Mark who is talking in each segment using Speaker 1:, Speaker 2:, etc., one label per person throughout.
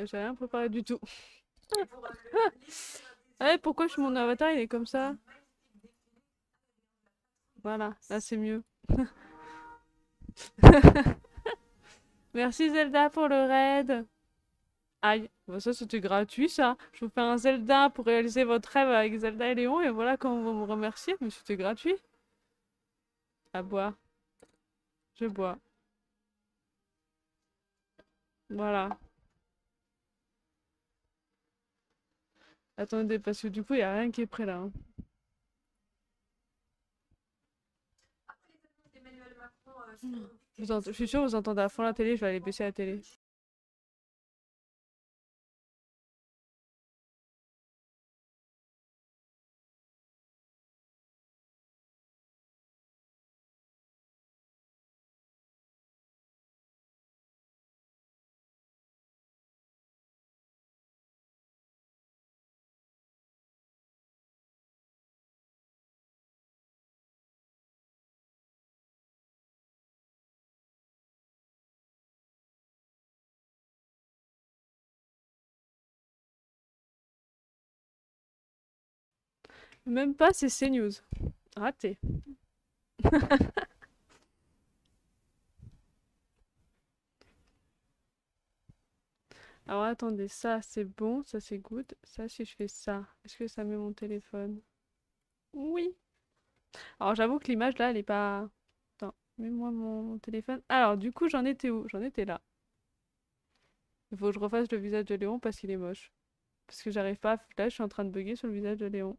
Speaker 1: J'ai rien préparé du tout. Ouais, pourquoi mon avatar il est comme ça? Voilà, là c'est mieux. Merci Zelda pour le raid. Aïe, bah ça c'était gratuit ça. Je vous fais un Zelda pour réaliser votre rêve avec Zelda et Léon et voilà comment vous me remerciez, mais c'était gratuit. À boire. Je bois. Voilà. Attendez, parce que du coup il n'y a rien qui est prêt là. Hein. Je suis sûre vous entendez à fond la télé, je vais aller baisser la télé. Même pas, c'est CNews. Raté. Alors attendez, ça c'est bon, ça c'est good. Ça, si je fais ça, est-ce que ça met mon téléphone? Oui. Alors j'avoue que l'image là, elle est pas... Attends, mets-moi mon téléphone. Alors du coup, j'en étais où? J'en étais là. Il faut que je refasse le visage de Léon parce qu'il est moche. Parce que j'arrive pas à... Là, je suis en train de bugger sur le visage de Léon.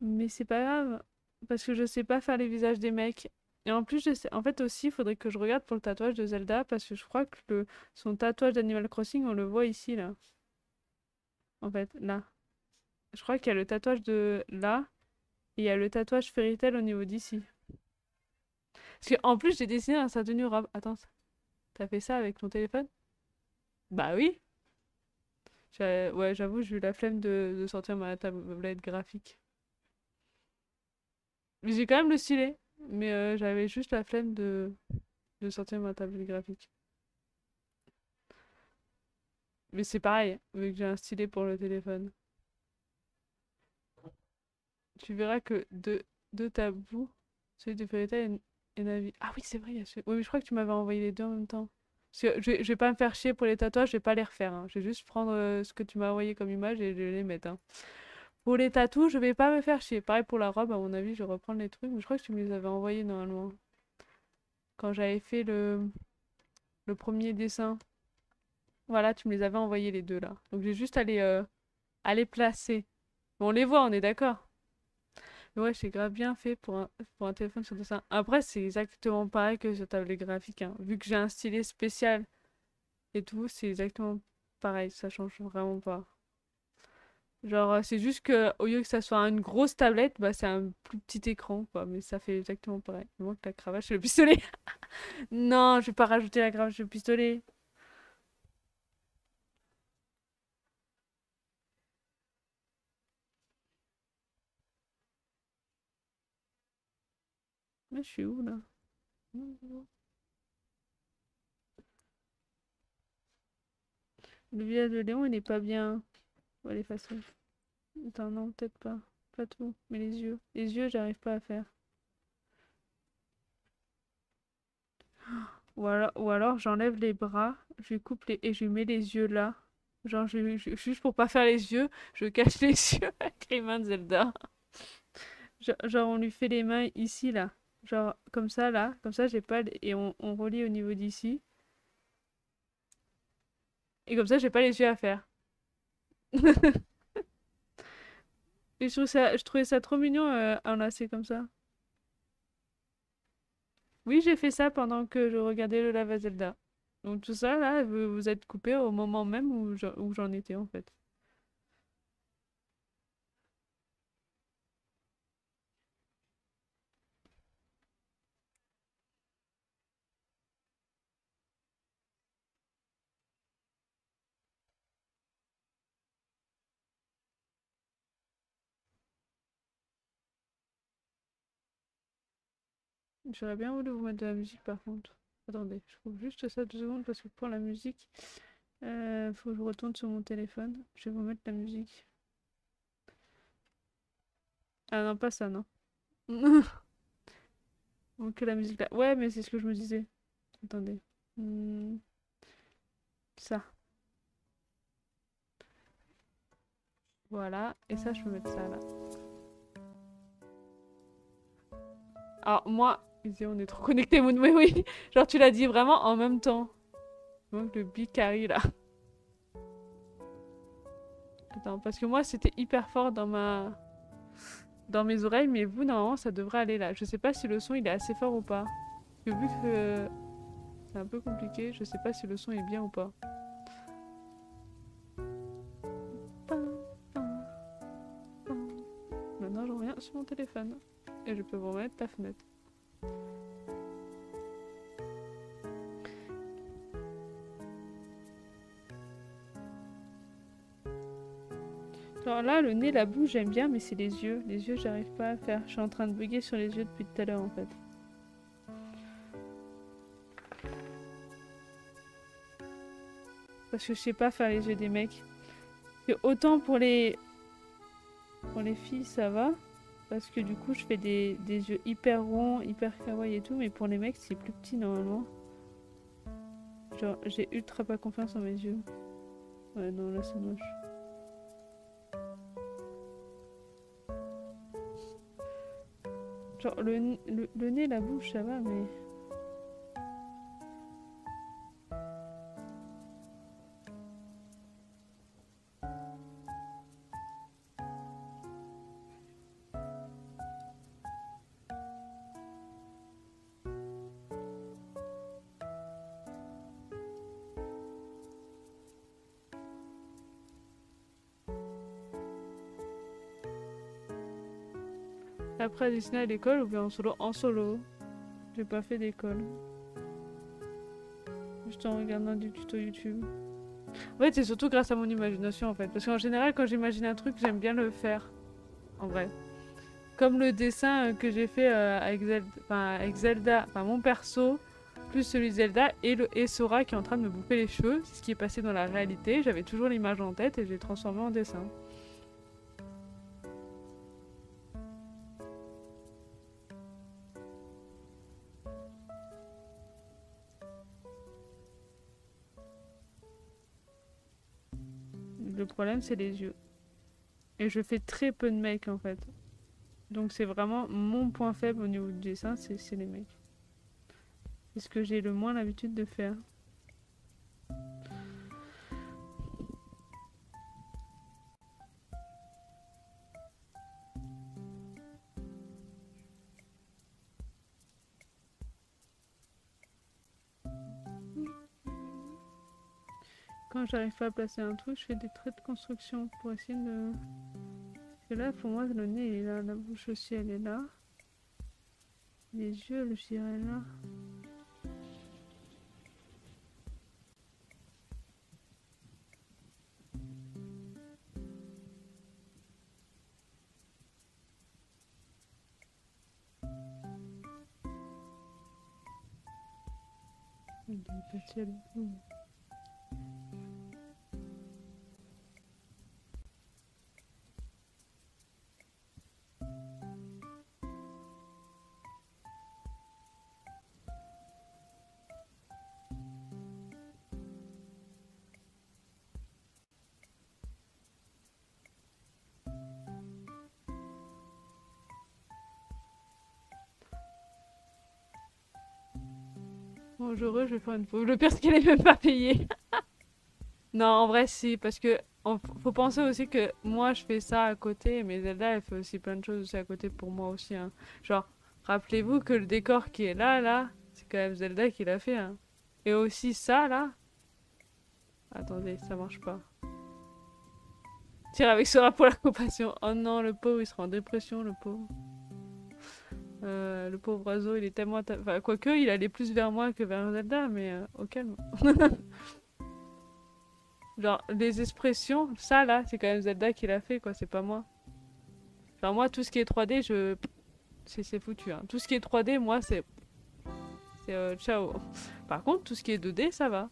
Speaker 1: Mais c'est pas grave. Parce que je sais pas faire les visages des mecs. Et en plus, je sais... en fait aussi, il faudrait que je regarde pour le tatouage de Zelda. Parce que je crois que son tatouage d'Animal Crossing, on le voit ici, là. En fait, là. Je crois qu'il y a le tatouage de là. Et il y a le tatouage Fairy Tail au niveau d'ici. Parce qu'en plus, j'ai dessiné un sa tenue robe. Attends, t'as fait ça avec ton téléphone? Bah oui. Ouais, j'avoue, j'ai eu la flemme de sortir ma tablette graphique. Mais j'ai quand même le stylet. Mais j'avais juste la flemme de sortir ma tablette graphique. Mais c'est pareil, vu que j'ai un stylet pour le téléphone. Tu verras que deux tabous, celui de Fairy Tail et Navi. Ah oui, c'est vrai, il y a celui... Oui, mais je crois que tu m'avais envoyé les deux en même temps. Parce que je vais pas me faire chier pour les tatouages, je vais pas les refaire. Hein. Je vais juste prendre ce que tu m'as envoyé comme image et je vais les mettre. Hein. Pour les tatous, je vais pas me faire chier. Pareil pour la robe, à mon avis, je vais reprendre les trucs. Mais je crois que tu me les avais envoyés normalement. Quand j'avais fait le premier dessin. Voilà, tu me les avais envoyés les deux là. Donc j'ai juste à les placer. Bon, on les voit, on est d'accord. Ouais, c'est grave bien fait pour un téléphone sur dessin. Après, c'est exactement pareil que sur tablette graphique, hein. Vu que j'ai un stylet spécial et tout, c'est exactement pareil. Ça change vraiment pas. Genre, c'est juste que au lieu que ça soit une grosse tablette, bah c'est un plus petit écran, quoi. Mais ça fait exactement pareil. Il manque la cravache et le pistolet. Non, je vais pas rajouter la cravache et le pistolet. Mais je suis où là? Le village de Léon, il est pas bien. On va l'effacer. Attends, non, peut-être pas. Pas tout. Mais les yeux. Les yeux, j'arrive pas à faire. Ou alors j'enlève les bras, je lui coupe et je lui mets les yeux là. Genre, juste pour pas faire les yeux, je cache les yeux avec les mains de Zelda. Genre, on lui fait les mains ici là. Genre, comme ça là. Comme ça, j'ai pas. Et on relie au niveau d'ici. Et comme ça, j'ai pas les yeux à faire. Et je trouvais ça trop mignon enlacé comme ça. Oui, j'ai fait ça pendant que je regardais le Lava Zelda. Donc tout ça là, vous êtes coupé au moment même où j'en étais en fait. J'aurais bien voulu vous mettre de la musique par contre. Attendez, je trouve juste ça 2 secondes parce que pour la musique, faut que je retourne sur mon téléphone. Je vais vous mettre la musique. Ah non, pas ça, non. Donc la musique là. Ouais, mais c'est ce que je me disais. Attendez. Hmm, ça. Voilà. Et ça, je peux mettre ça là. Alors moi, on est trop connectés, Moon. Mais oui, genre tu l'as dit vraiment en même temps. Donc le Bicari là. Attends, parce que moi c'était hyper fort dans mes oreilles, mais vous normalement ça devrait aller là. Je sais pas si le son il est assez fort ou pas. Parce que vu que c'est un peu compliqué, je sais pas si le son est bien ou pas. Pam, pam, pam. Maintenant je reviens sur mon téléphone. Et je peux vous remettre la fenêtre. Genre là, le nez, la bouche, j'aime bien, mais c'est les yeux. Les yeux, j'arrive pas à faire. Je suis en train de bugger sur les yeux depuis tout à l'heure en fait. Parce que je sais pas faire les yeux des mecs. Et autant pour les filles, ça va. Parce que du coup, je fais des yeux hyper ronds, hyper kawaii et tout. Mais pour les mecs, c'est plus petit normalement. Genre, j'ai ultra pas confiance en mes yeux. Ouais, non, là, c'est moche. Genre, le nez, la bouche, ça va, mais... Après, à dessiner à l'école ou bien en solo? En solo. J'ai pas fait d'école. Juste en regardant des tutos YouTube. En fait, c'est surtout grâce à mon imagination, en fait. Parce qu'en général, quand j'imagine un truc, j'aime bien le faire. En vrai. Comme le dessin que j'ai fait avec Zelda, enfin mon perso, plus celui de Zelda, et Sora qui est en train de me bouffer les cheveux. C'est ce qui est passé dans la réalité. J'avais toujours l'image en tête et je l'ai transformé en dessin. Le problème, c'est les yeux. Et je fais très peu de make en fait. Donc c'est vraiment mon point faible au niveau du dessin, c'est les mecs. C'est ce que j'ai le moins l'habitude de faire. quand j'arrive pas à placer un truc, je fais des traits de construction pour essayer de... Parce que là, pour moi, le nez, il est là. La bouche aussi, elle est là. Les yeux, je dirais là. Il est parti à l'autre. Bonjour, je vais faire une pause. Le pire, c'est qu'elle est même pas payée. Non, en vrai, si, parce que faut penser aussi que moi, je fais ça à côté, mais Zelda, elle fait aussi plein de choses aussi à côté pour moi aussi, hein. Genre, rappelez-vous que le décor qui est là, c'est quand même Zelda qui l'a fait, hein. Et aussi ça, là. Attendez, ça marche pas. Tire avec Sora pour la compassion. Oh non, le pauvre, il sera en dépression, le pauvre. Le pauvre oiseau, il est tellement... Enfin, quoique, il allait plus vers moi que vers Zelda, mais au calme. Genre, les expressions, ça là, c'est quand même Zelda qui l'a fait, quoi, c'est pas moi. Genre, moi, tout ce qui est 3D, c'est foutu, hein. Tout ce qui est 3D, moi, c'est... ciao. Par contre, tout ce qui est 2D, ça va.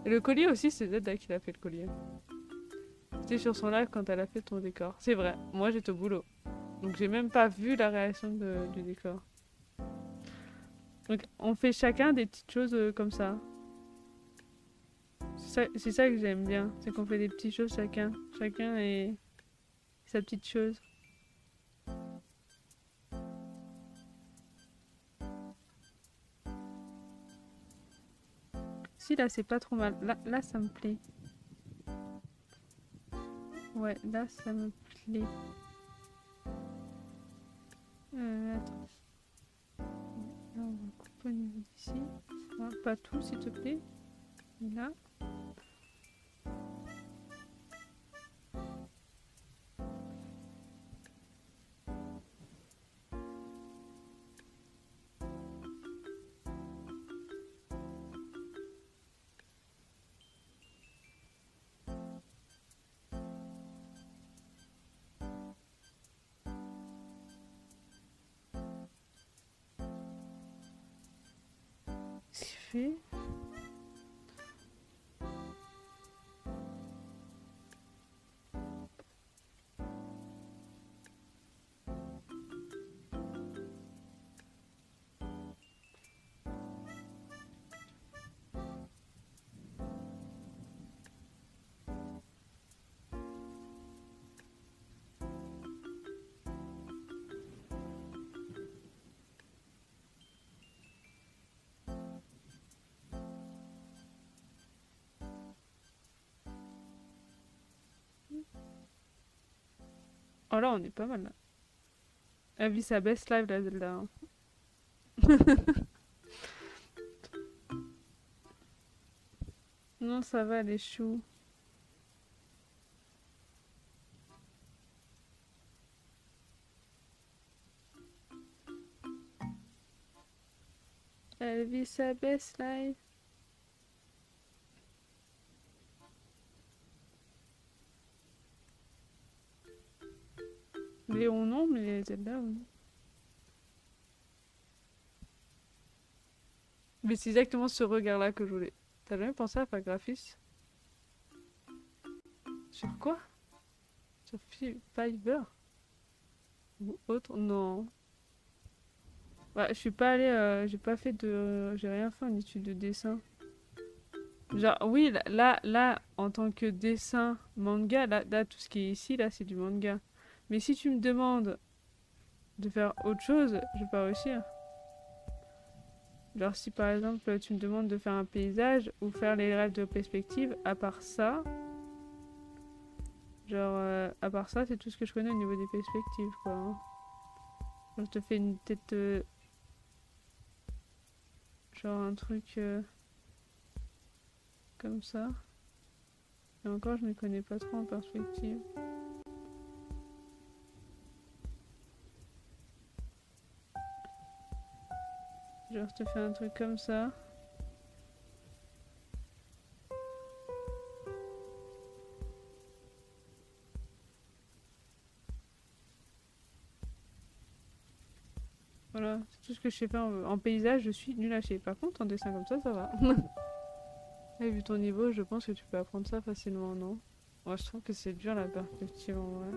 Speaker 1: Et le collier aussi, c'est Zelda qui l'a fait, le collier. J'étais sur son live quand elle a fait ton décor. C'est vrai, moi, j'étais au boulot. Donc, j'ai même pas vu la réaction du décor. Donc, on fait chacun des petites choses comme ça. C'est ça que j'aime bien, c'est qu'on fait des petites choses chacun. Chacun et sa petite chose. Si là c'est pas trop mal, là ça me plaît. Ouais, là ça me plaît. Attends. Là on va couper au niveau d'ici. Ah, pas tout s'il te plaît. Et là. Ce qu'il fait. Oh là on est pas mal là. Elle vit sa best life la Zelda, hein. Non ça va les choux. Elle vit sa best life. Léon non, mais Zelda oui. Mais c'est exactement ce regard-là que je voulais. T'as jamais pensé à faire graphiste? Sur quoi? Sur Fiverr? Ou autre? Non. Bah, je suis pas allée, j'ai pas fait de... J'ai rien fait en étude de dessin. Genre, oui, là, en tant que dessin manga, là, tout ce qui est ici, là, c'est du manga. Mais si tu me demandes de faire autre chose, je vais pas réussir. Genre, si par exemple, tu me demandes de faire un paysage ou faire les rêves de perspective, à part ça... Genre, à part ça, c'est tout ce que je connais au niveau des perspectives, quoi, hein. Genre, je te fais une tête... genre un truc... comme ça. Et encore, je ne connais pas trop en perspective. Genre, je te fais un truc comme ça. Voilà, c'est tout ce que je sais faire en paysage, je suis nulle à chier. Par contre, en dessin comme ça va. Et vu ton niveau, je pense que tu peux apprendre ça facilement, non? Moi, je trouve que c'est dur la perspective en vrai.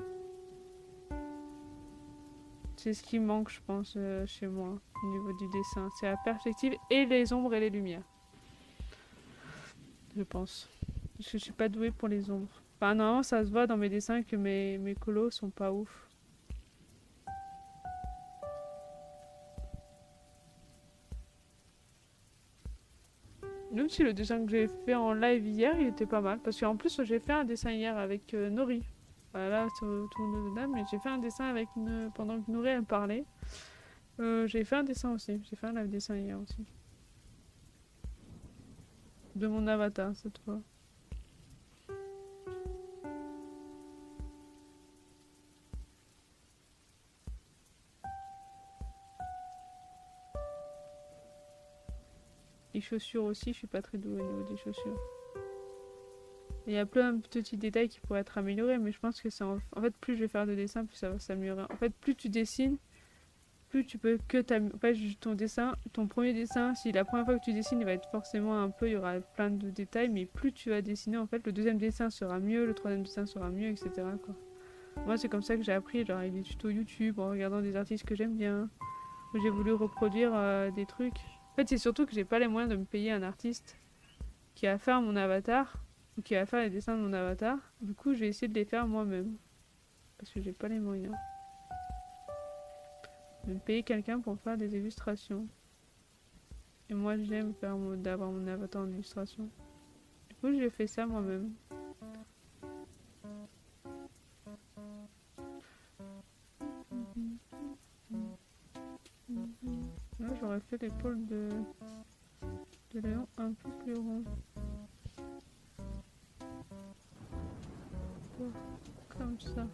Speaker 1: C'est ce qui manque, je pense, chez moi, au niveau du dessin. C'est la perspective et les ombres et les lumières. Je pense. Parce que je suis pas douée pour les ombres. Enfin, normalement, ça se voit dans mes dessins que mes colos sont pas ouf. Même si le dessin que j'ai fait en live hier, il était pas mal. Parce qu'en plus, j'ai fait un dessin hier avec Nori. Voilà, c'est tout le monde de dame, mais j'ai fait un dessin avec pendant que Nori elle parlait. J'ai fait un dessin aussi. J'ai fait un live dessin hier aussi. De mon avatar cette fois. Les chaussures aussi, je suis pas très douée au niveau des chaussures. Il y a plein de petits détails qui pourraient être améliorés, mais je pense que c'est en fait, plus je vais faire de dessins, plus ça va s'améliorer. En fait, plus tu dessines, plus tu peux que t'améliorer. En fait, ton dessin, ton premier dessin, si la première fois que tu dessines, il va être forcément un peu, il y aura plein de détails, mais plus tu vas dessiner, en fait, le deuxième dessin sera mieux, le troisième dessin sera mieux, etc. quoi. Moi, c'est comme ça que j'ai appris, genre avec des tutos YouTube, en regardant des artistes que j'aime bien, où j'ai voulu reproduire des trucs. En fait, c'est surtout que j'ai pas les moyens de me payer un artiste qui va faire mon avatar, ou qui va faire les dessins de mon avatar. Du coup, je vais essayer de les faire moi-même. Parce que j'ai pas les moyens. De me payer quelqu'un pour faire des illustrations. Et moi, j'aime faire d'avoir mon avatar en illustration. Du coup, j'ai fait ça moi-même. Là, j'aurais fait l'épaule de Léon un peu plus rond. Comme ça.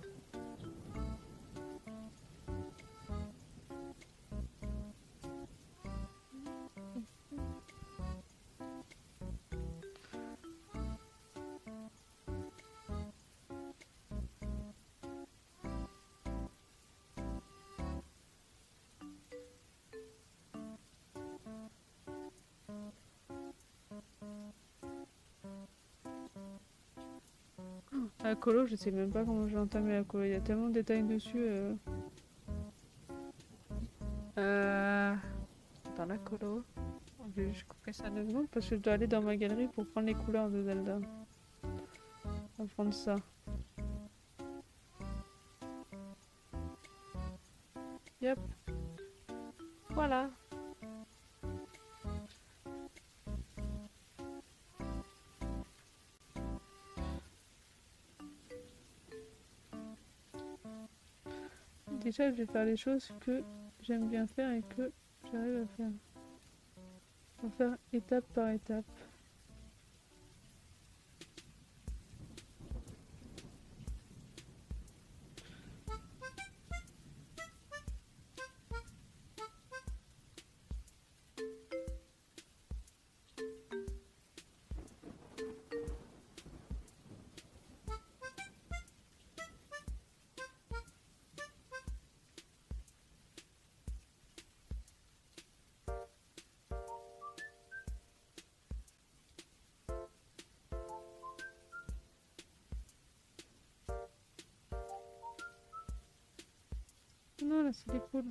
Speaker 1: La colo, je sais même pas comment je vais entamer la colo. Il y a tellement de détails dessus. Dans la colo. Je vais juste couper ça 2 secondes parce que je dois aller dans ma galerie pour prendre les couleurs de Zelda. On va prendre ça. Yep. Voilà. Déjà, je vais faire les choses que j'aime bien faire et que j'arrive à faire. On va faire étape par étape. Non, là, c'est l'épaule.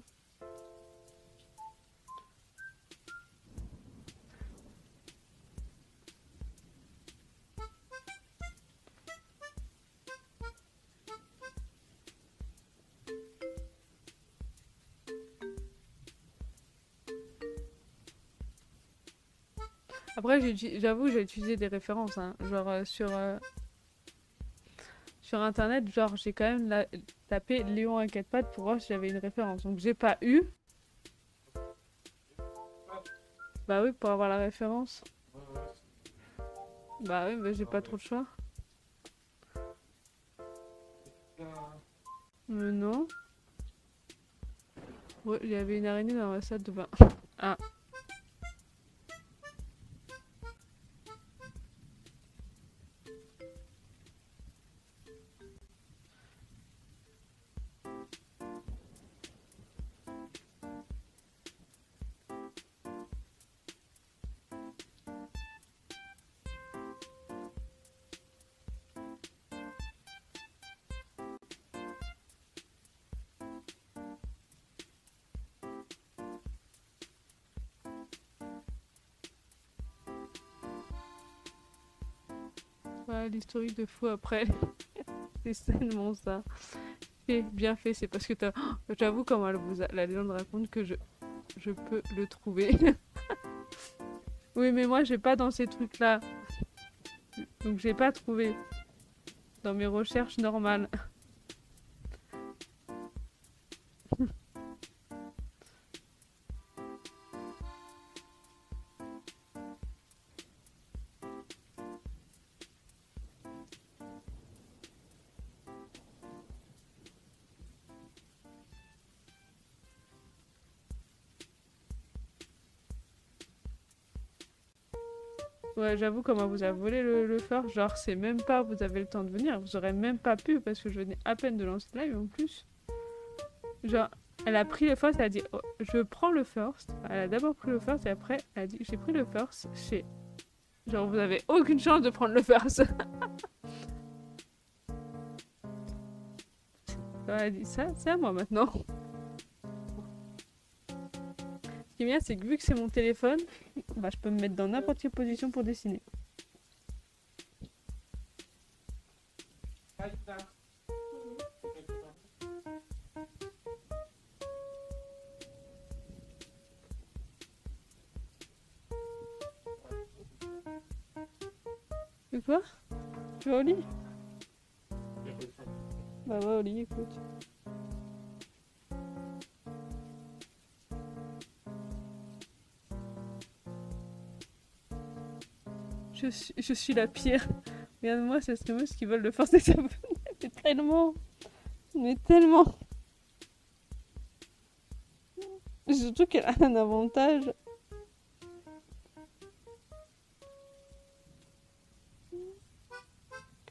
Speaker 1: Après, j'avoue, j'ai utilisé des références, hein. Genre sur internet, genre j'ai quand même tapé Léon à 4 pattes pour voir si j'avais une référence. Donc j'ai pas eu. Bah oui, pour avoir la référence. Bah oui, bah j'ai pas trop de choix. Non. Ouais, il y avait une araignée dans la salle de bain. Ah. Ouais, l'historique de fou après. C'est tellement ça. Fait, bien fait, c'est parce que t'as... Oh, j'avoue, comment la légende raconte que je peux le trouver. Oui, mais moi, j'ai pas dans ces trucs-là. Donc, j'ai pas trouvé dans mes recherches normales. Ouais, j'avoue, comment vous a volé le fort. Genre, c'est même pas, vous avez le temps de venir. Vous aurez même pas pu parce que je venais à peine de lancer le live en plus. Genre, elle a pris le first, elle a dit, oh, je prends le first. Elle a d'abord pris le first et après, elle a dit, j'ai pris le first chez. Genre, vous avez aucune chance de prendre le first. Elle a dit, ça, c'est à moi maintenant. Ce qui est bien, c'est que vu que c'est mon téléphone, bah, je peux me mettre dans n'importe quelle position pour dessiner. Et quoi? Tu vas au lit? Bah va au lit, écoute. Je suis la pire. Regarde-moi, c'est streameuse qui veulent le forcer sa abonnés. Mais tellement. Mais tellement. Surtout qu'elle a un avantage.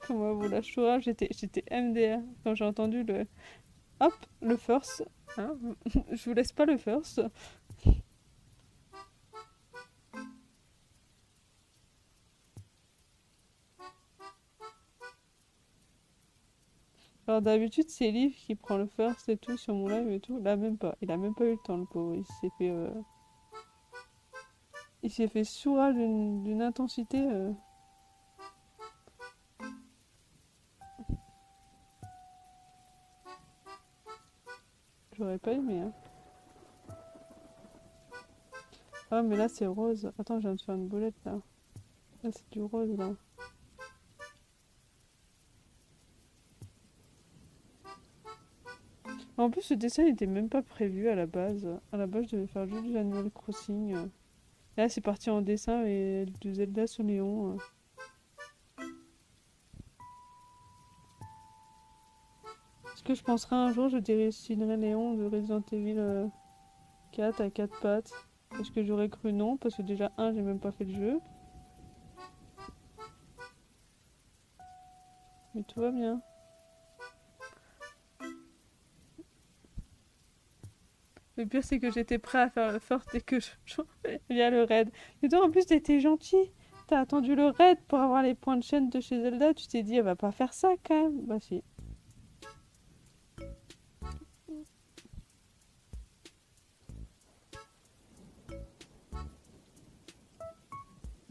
Speaker 1: Comment vous la choura, j'étais MDR quand j'ai entendu le. Hop, le first. Hein, je vous laisse pas le first. Alors d'habitude c'est Liv qui prend le first et tout sur mon live et tout. Là même pas. Il a même pas eu le temps le pauvre. Il s'est fait sourire d'une intensité. J'aurais pas aimé. Hein. Ah mais là c'est rose. Attends, je viens de faire une boulette là. Là c'est du rose là. En plus ce dessin n'était même pas prévu à la base. À la base je devais faire juste du Animal Crossing. Là c'est parti en dessin et du Zelda sur Léon. Est-ce que je penserai un jour je dessinerai Léon de Resident Evil 4 à 4 pattes? Est-ce que j'aurais cru non? Parce que déjà, j'ai même pas fait le jeu. Mais tout va bien. Le pire, c'est que j'étais prêt à faire le first et que via le raid. Mais toi, en plus, t'étais gentil. T'as attendu le raid pour avoir les points de chaîne de chez Zelda. Tu t'es dit, elle va pas faire ça quand même. Bah si.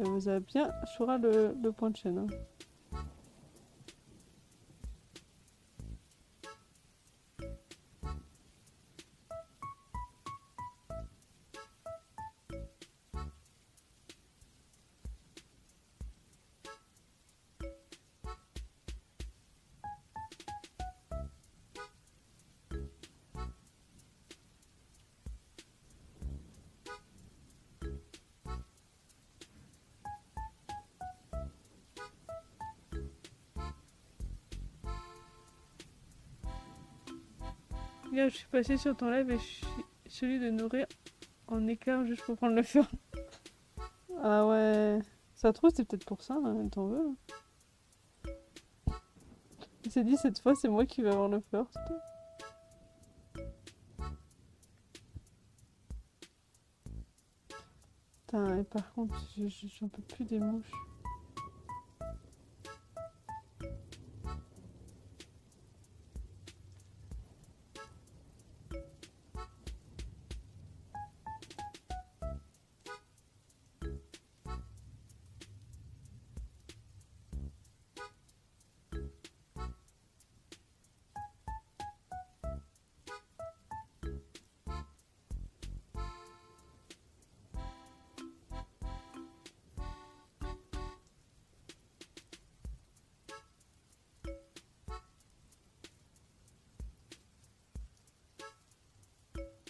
Speaker 1: Elle vous a bien choura le point de chaîne. Hein. Regarde, je suis passée sur ton live et je suis celui de nourrir en éclair juste pour prendre le feu. Ah ouais. Ça se trouve, c'est peut-être pour ça, hein, t'en veux. Il s'est dit, cette fois, c'est moi qui vais avoir le first. Putain, et par contre, j'en peux plus des mouches.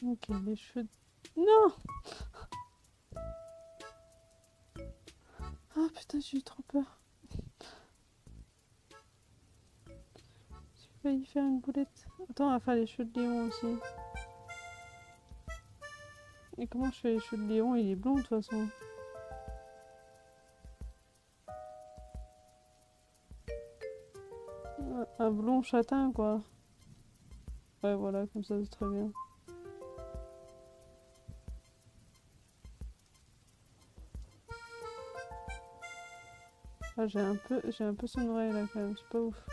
Speaker 1: Ok, les cheveux... Non! Ah putain, j'ai eu trop peur. J'ai failli faire une boulette. Attends, on va faire les cheveux de Léon aussi. Et comment je fais les cheveux de Léon? Il est blond de toute façon. Un blond châtain, quoi. Ouais, voilà, comme ça, c'est très bien. Ah, j'ai un peu son oreille là quand même, c'est pas ouf.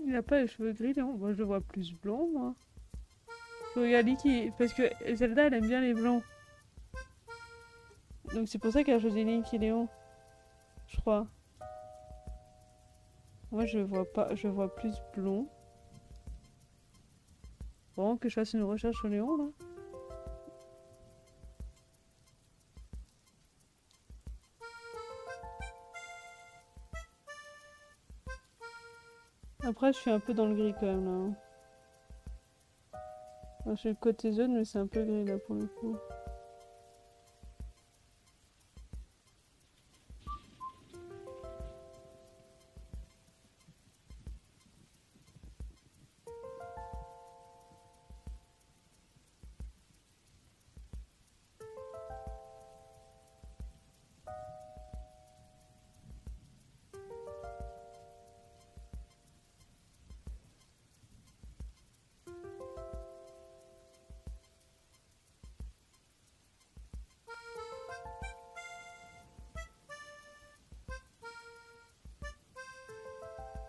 Speaker 1: Il a pas les cheveux gris, Léon. Moi, je le vois plus blond, moi. Faut regarder qui... Parce que Zelda, elle aime bien les blonds. Donc c'est pour ça qu'elle a choisi Link et Léon. Je crois. Moi, je vois pas... Je vois plus blond. Vraiment que je fasse une recherche sur Léon, là. Après, je suis un peu dans le gris quand même, là. Hein. Moi, je suis le côté jaune, mais c'est un peu gris, là, pour le coup.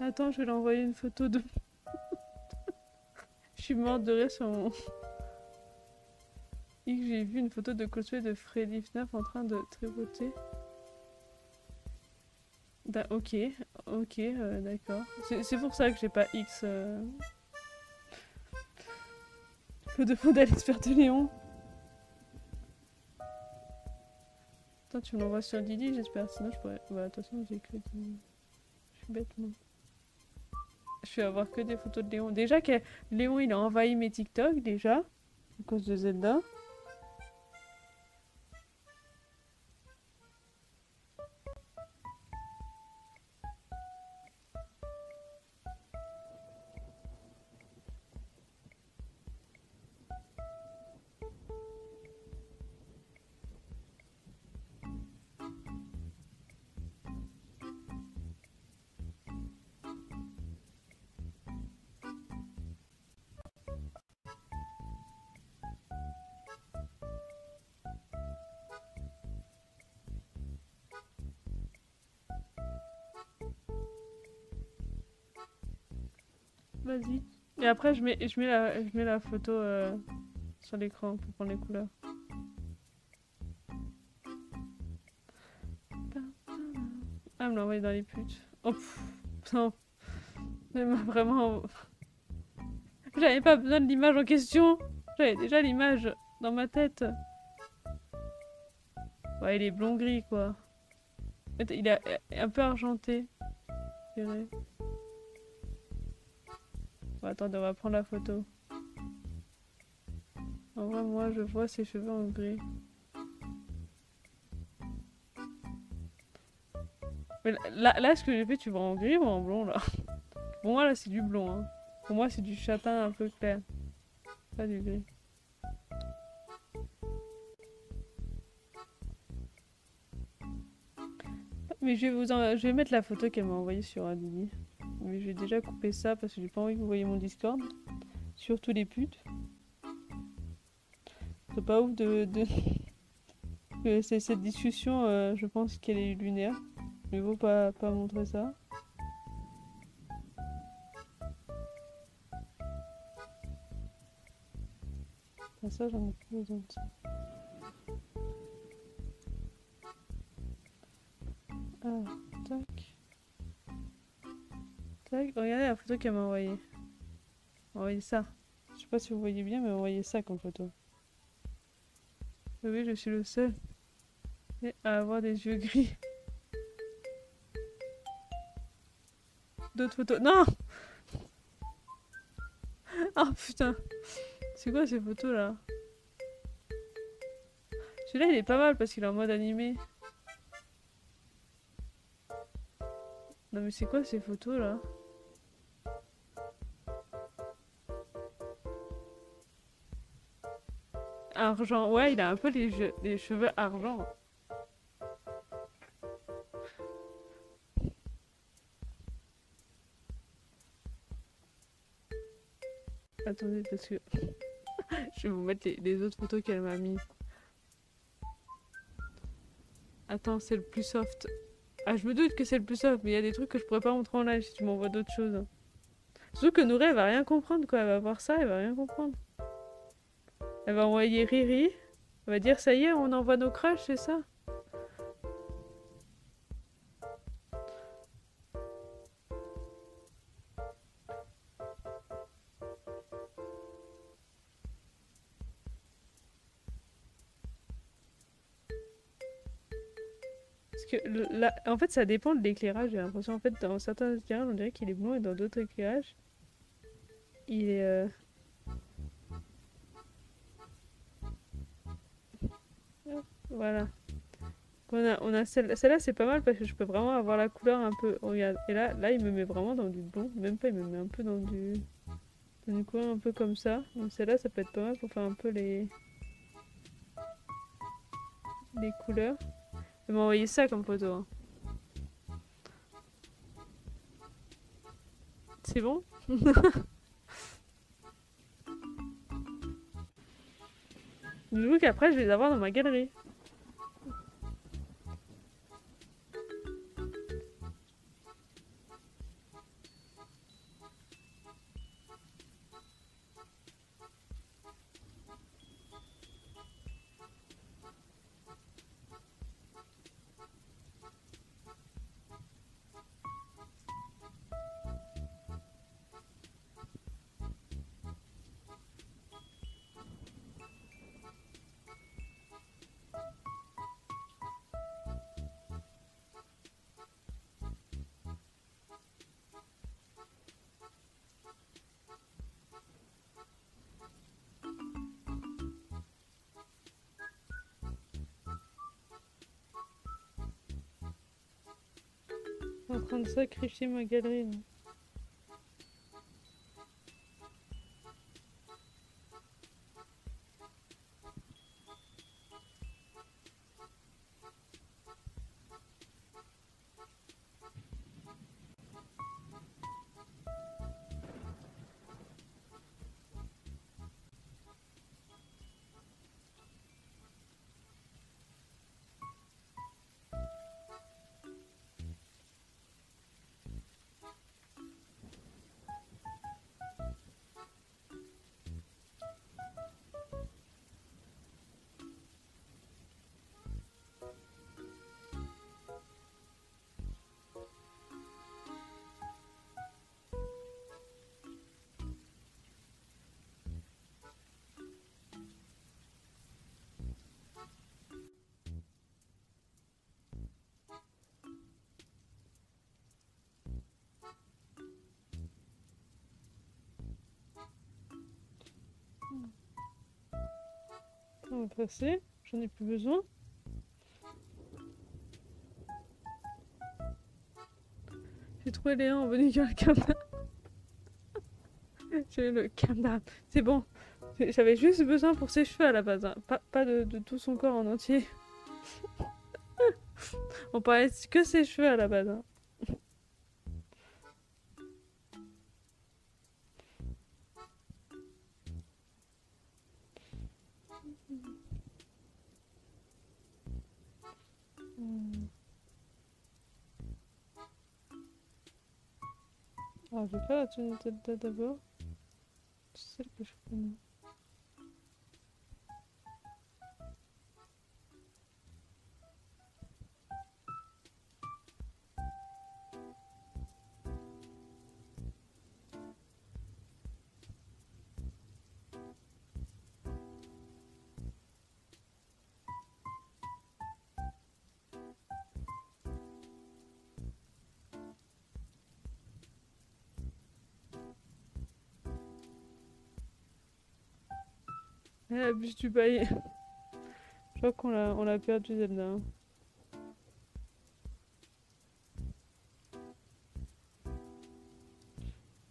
Speaker 1: Attends, je vais lui envoyer une photo de... Je suis morte de rire sur mon... J'ai vu une photo de cosplay de Freddy FNAF en train de tripoter. Ok, ok, d'accord. C'est pour ça que j'ai pas X. Le demander à l'expert de Léon. Attends, tu me l'envoies sur Didi, j'espère. Sinon, je pourrais. Bah, de toute façon, j'ai que des. Je suis bête, moi. Je vais avoir que des photos de Léon. Déjà que Léon, il a envahi mes TikTok, déjà. À cause de Zelda. Vas-y. Et après, je mets la photo sur l'écran pour prendre les couleurs. Ah, elle me l'a envoyé dans les putes. Oh, non. Elle m'a vraiment... J'avais pas besoin de l'image en question. J'avais déjà l'image dans ma tête. Ouais, il est blond-gris, quoi. Il est un peu argenté, je dirais. Bon, attendez, on va prendre la photo. En vrai, moi, je vois ses cheveux en gris. Mais là, ce que j'ai fait, tu vois en gris ou en blond, là? Pour moi, là, c'est du blond, hein. Pour moi, c'est du châtain un peu clair. Pas du gris. Mais je vais mettre la photo qu'elle m'a envoyée sur Adili. Mais je vais déjà couper ça parce que j'ai pas envie que vous voyez mon Discord. Surtout les putes. C'est pas ouf que cette discussion, je pense qu'elle est lunaire. Mais vaut pas montrer ça. Ah, ça, j'en ai plus besoin de ça. Ah, tac. Tac. Regardez la photo qu'elle m'a envoyée. Elle m'a envoyé ça. Je sais pas si vous voyez bien, mais elle m'a envoyé ça comme photo. Oui, je suis le seul à avoir des yeux gris. D'autres photos. Non! Oh putain! C'est quoi ces photos là? Celui-là il est pas mal parce qu'il est en mode animé. Non mais c'est quoi ces photos là? Argent. Ouais, il a un peu les cheveux argent. Attendez parce que je vais vous mettre les autres photos qu'elle m'a mis. Attends, c'est le plus soft. Ah, je me doute que c'est le plus soft, mais il y a des trucs que je pourrais pas montrer en live si tu m'envoies d'autres choses. Surtout que Nouré, elle va rien comprendre quoi. Elle va voir ça, elle va rien comprendre. Elle va envoyer Riri. Elle va dire ça y est, on envoie nos crushs, c'est ça? Parce que en fait, ça dépend de l'éclairage. J'ai l'impression, en fait, dans certains éclairages, on dirait qu'il est blond et dans d'autres éclairages, il est. Voilà. On a celle-là, c'est pas mal parce que je peux vraiment avoir la couleur un peu. Oh, regarde. Et là, il me met vraiment dans du blond. Même pas, il me met un peu dans une couleur un peu comme ça. Donc celle-là, ça peut être pas mal pour faire un peu les couleurs. Elle m'a envoyé ça comme photo, hein. C'est bon? Du coup, qu'après, je vais les avoir dans ma galerie. Je suis en train de sacrifier ma galerie, là. On va passer. J'en ai plus besoin. J'ai trouvé Léa en bonus le Camdam. J'ai le Camdam. C'est bon. J'avais juste besoin pour ses cheveux à la base. Hein. Pas de tout son corps en entier. On parlait que ses cheveux à la base. Hein. Alors, je vais faire la tenue de d'abord. C'est celle que je connais. Elle abuse du bail. Je crois qu'on l'a perdu Zelda. Hein.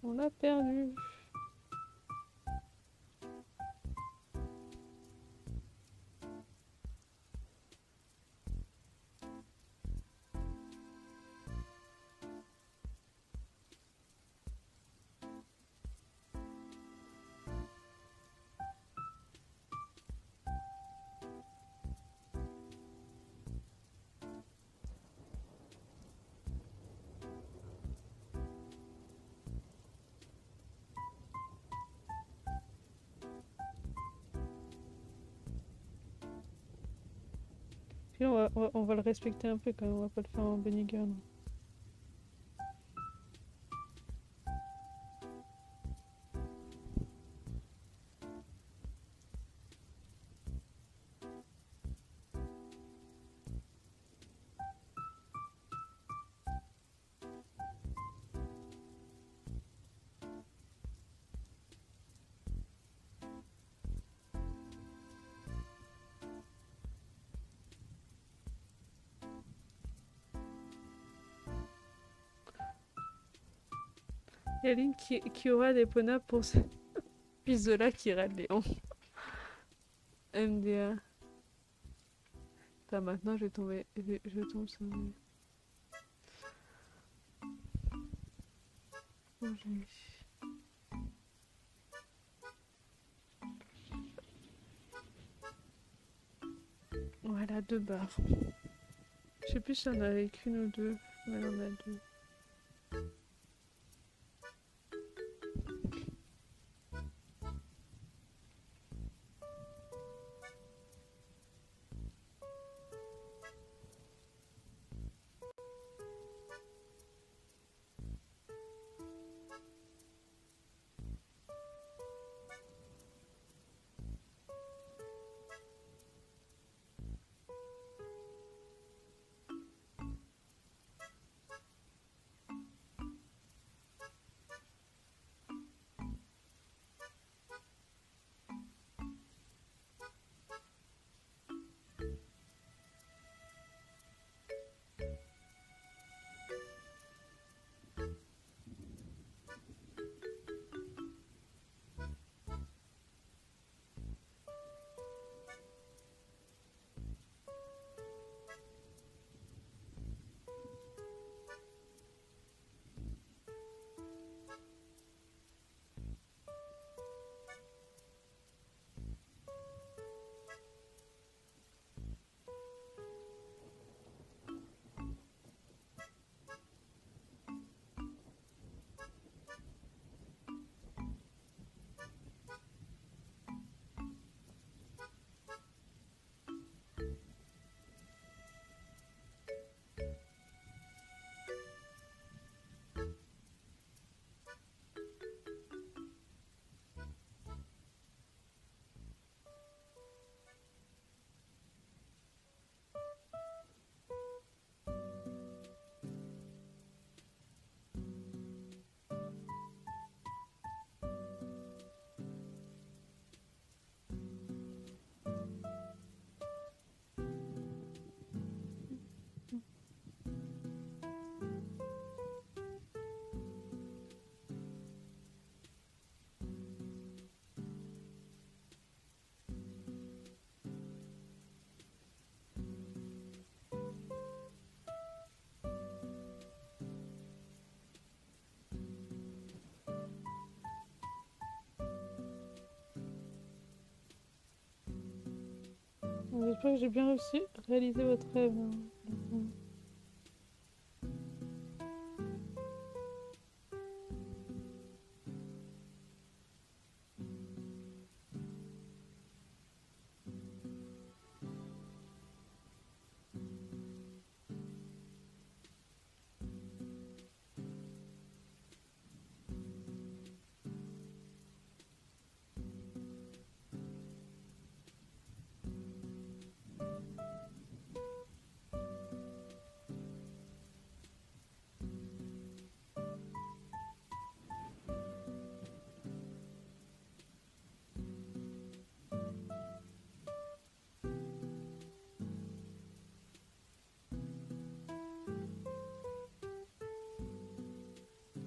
Speaker 1: On l'a perdu. Puis on va le respecter un peu quand même, on va pas le faire en bunny girl. Il y a Link qui aura des ponas pour ce fils de là qui râle Léon. MDA. Putain, maintenant je vais tomber. Je tombe sur. Oh, voilà, 2 barres. Je sais plus si on en avait qu'une ou 2. Mais on a 2. J'espère que j'ai bien réussi à réaliser votre rêve, hein.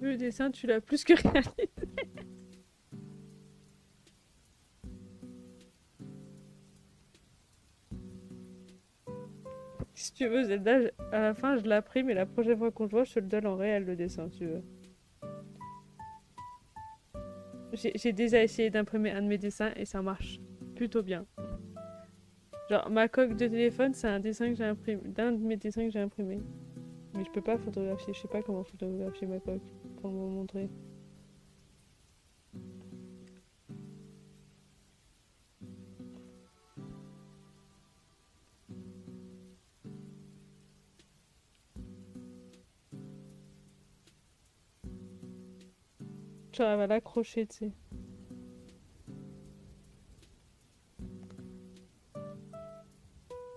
Speaker 1: Le dessin, tu l'as plus que réalisé. Si tu veux, Zelda, à la fin, je l'imprime et la prochaine fois qu'on se voit, je te le donne en réel, le dessin, si tu veux. J'ai déjà essayé d'imprimer un de mes dessins et ça marche plutôt bien. Genre, ma coque de téléphone, c'est un dessin que j'ai imprimé, d'un de mes dessins que j'ai imprimé. Mais je peux pas photographier, je sais pas comment photographier ma coque pour me montrer. Genre, elle va l'accrocher, tu sais.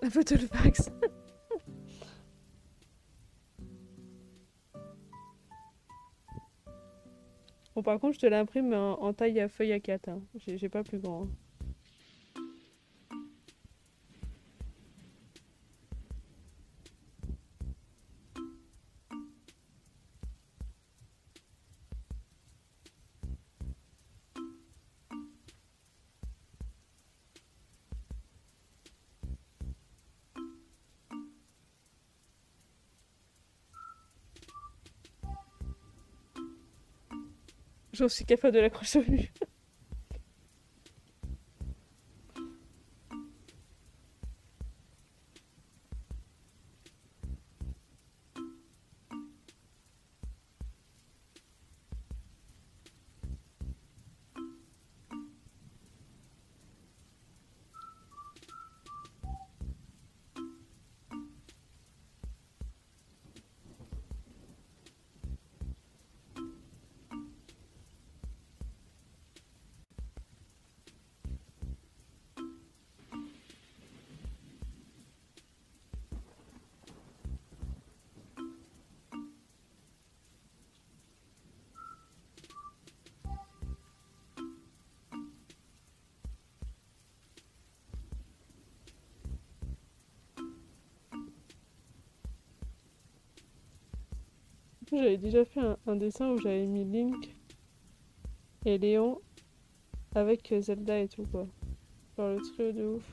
Speaker 1: La photo le fax. Bon, par contre, je te l'imprime en taille à feuille A4, hein. J'ai pas plus grand, hein. J'en suis capable de l'accrocher au mur. J'avais déjà fait un dessin où j'avais mis Link et Léon avec Zelda et tout, quoi. Genre le trio de ouf.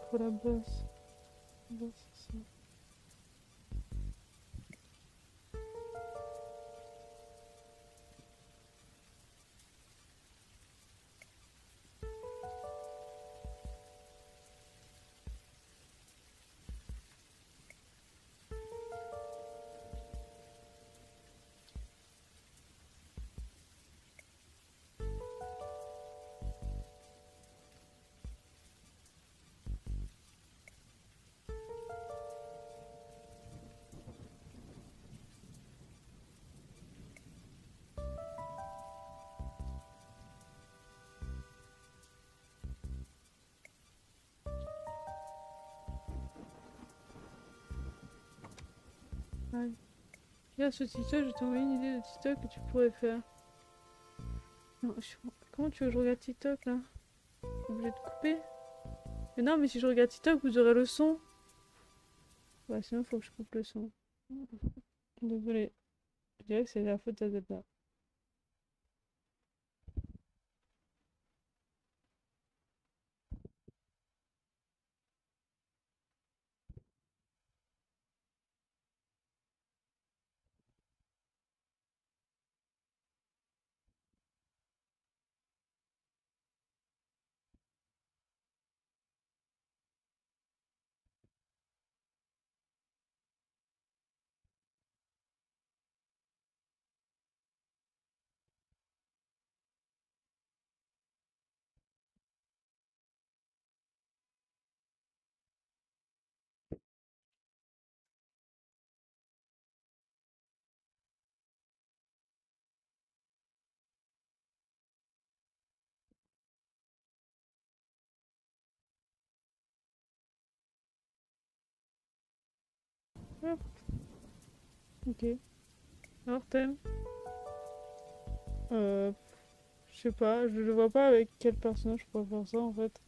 Speaker 1: trop la basse. Bon, c'est ça. Ouais. Regarde ce TikTok, je t'ai envoyé une idée de TikTok que tu pourrais faire. Non, comment tu veux que je regarde TikTok là? Je suis obligée de couper? Mais non, mais si je regarde TikTok, vous aurez le son. Bah, sinon, faut que je coupe le son. Désolée. Je dirais que c'est la faute à Zelda. Hop, ok. Alors, thème? Euh, je sais pas, je le vois pas avec quel personnage je pourrais faire ça en fait.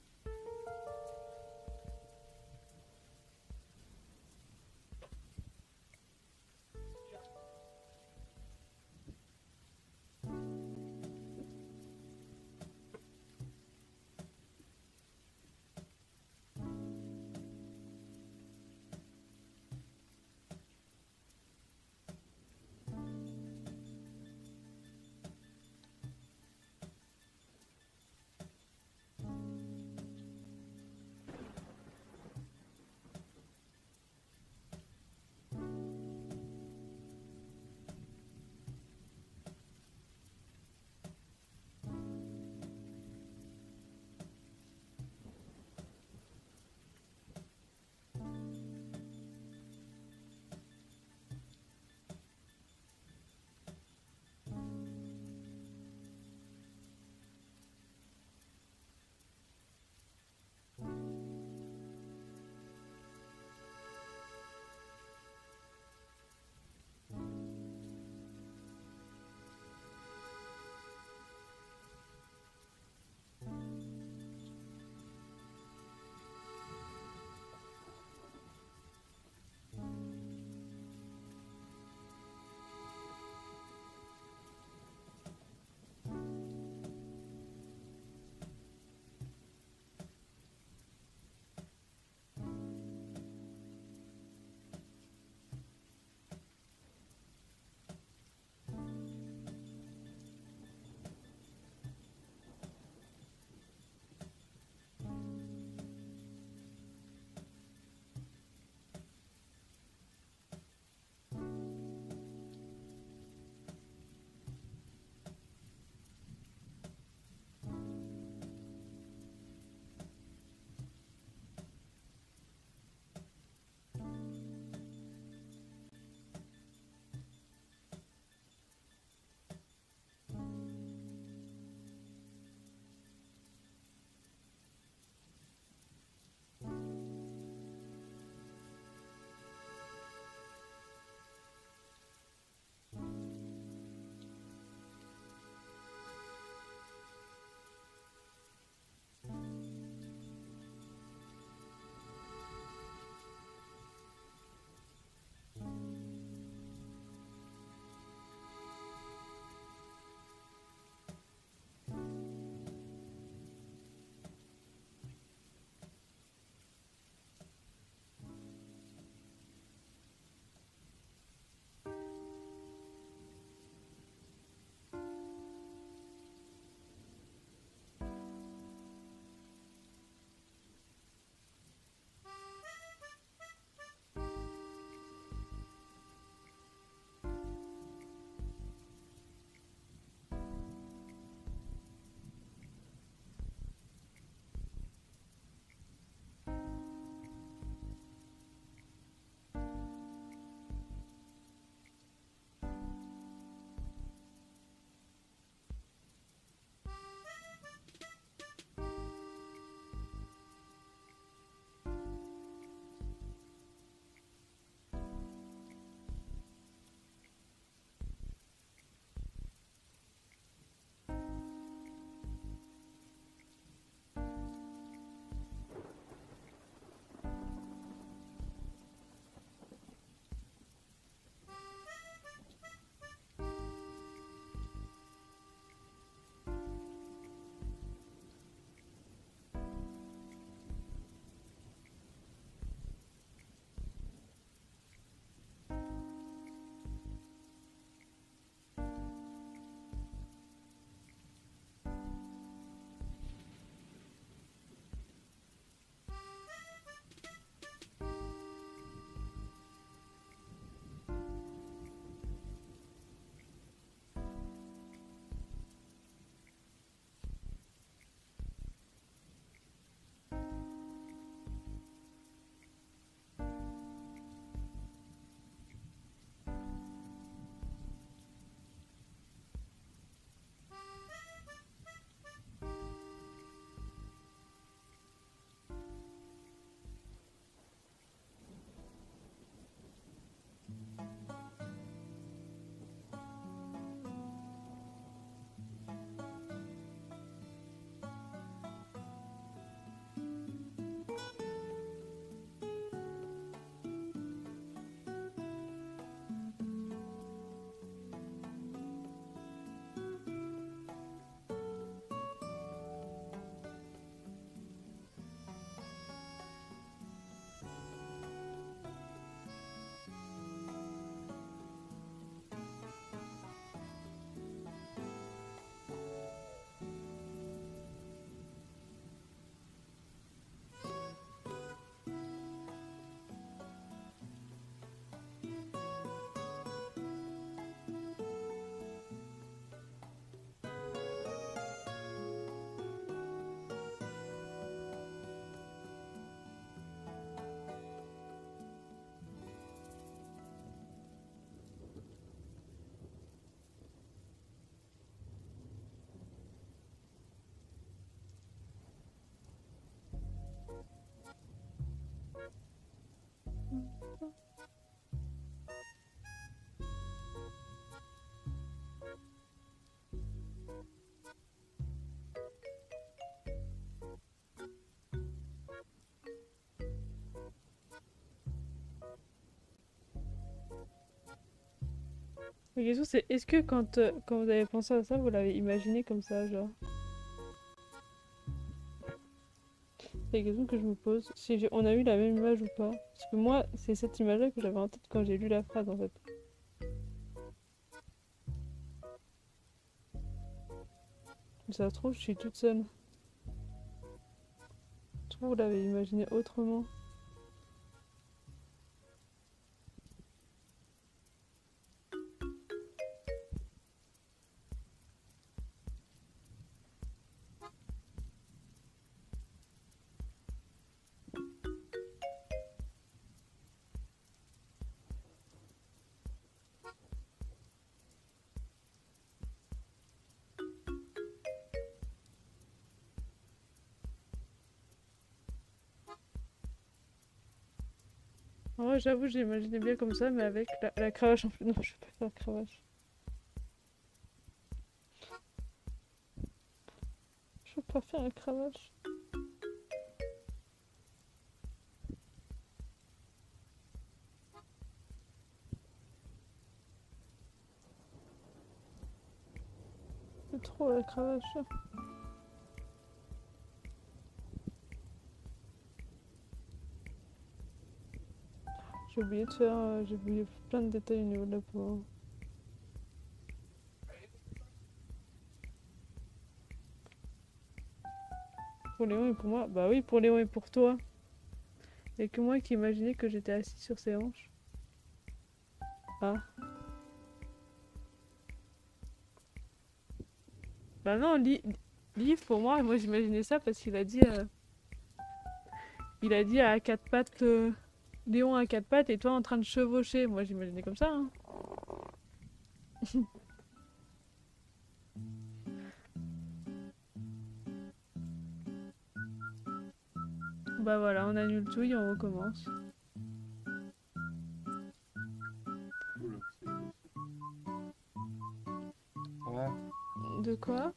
Speaker 1: La question c'est est-ce que quand vous avez pensé à ça, vous l'avez imaginé comme ça, genre? C'est la question que je me pose. Si on a eu la même image ou pas. Parce que moi, c'est cette image-là que j'avais en tête quand j'ai lu la phrase en fait. Mais ça se trouve, je suis toute seule. Je trouve que vous l'avez imaginé autrement. En vrai, j'avoue, j'ai imaginé bien comme ça, mais avec la cravache en plus. Non, je vais pas faire la cravache. Je veux pas faire la cravache. C'est trop la cravache. J'ai oublié de faire. J'ai oublié plein de détails au niveau de la peau. Pour Léon et pour moi. Bah oui, pour Léon et pour toi. Il y a que moi qui imaginais que j'étais assise sur ses hanches. Ah. Bah non, Liv pour moi j'imaginais ça parce qu'il a dit. Il a dit à quatre pattes. Léon à quatre pattes et toi en train de chevaucher. Moi j'imaginais comme ça, hein. Bah voilà, on annule tout et on recommence.
Speaker 2: Ouais.
Speaker 1: De quoi?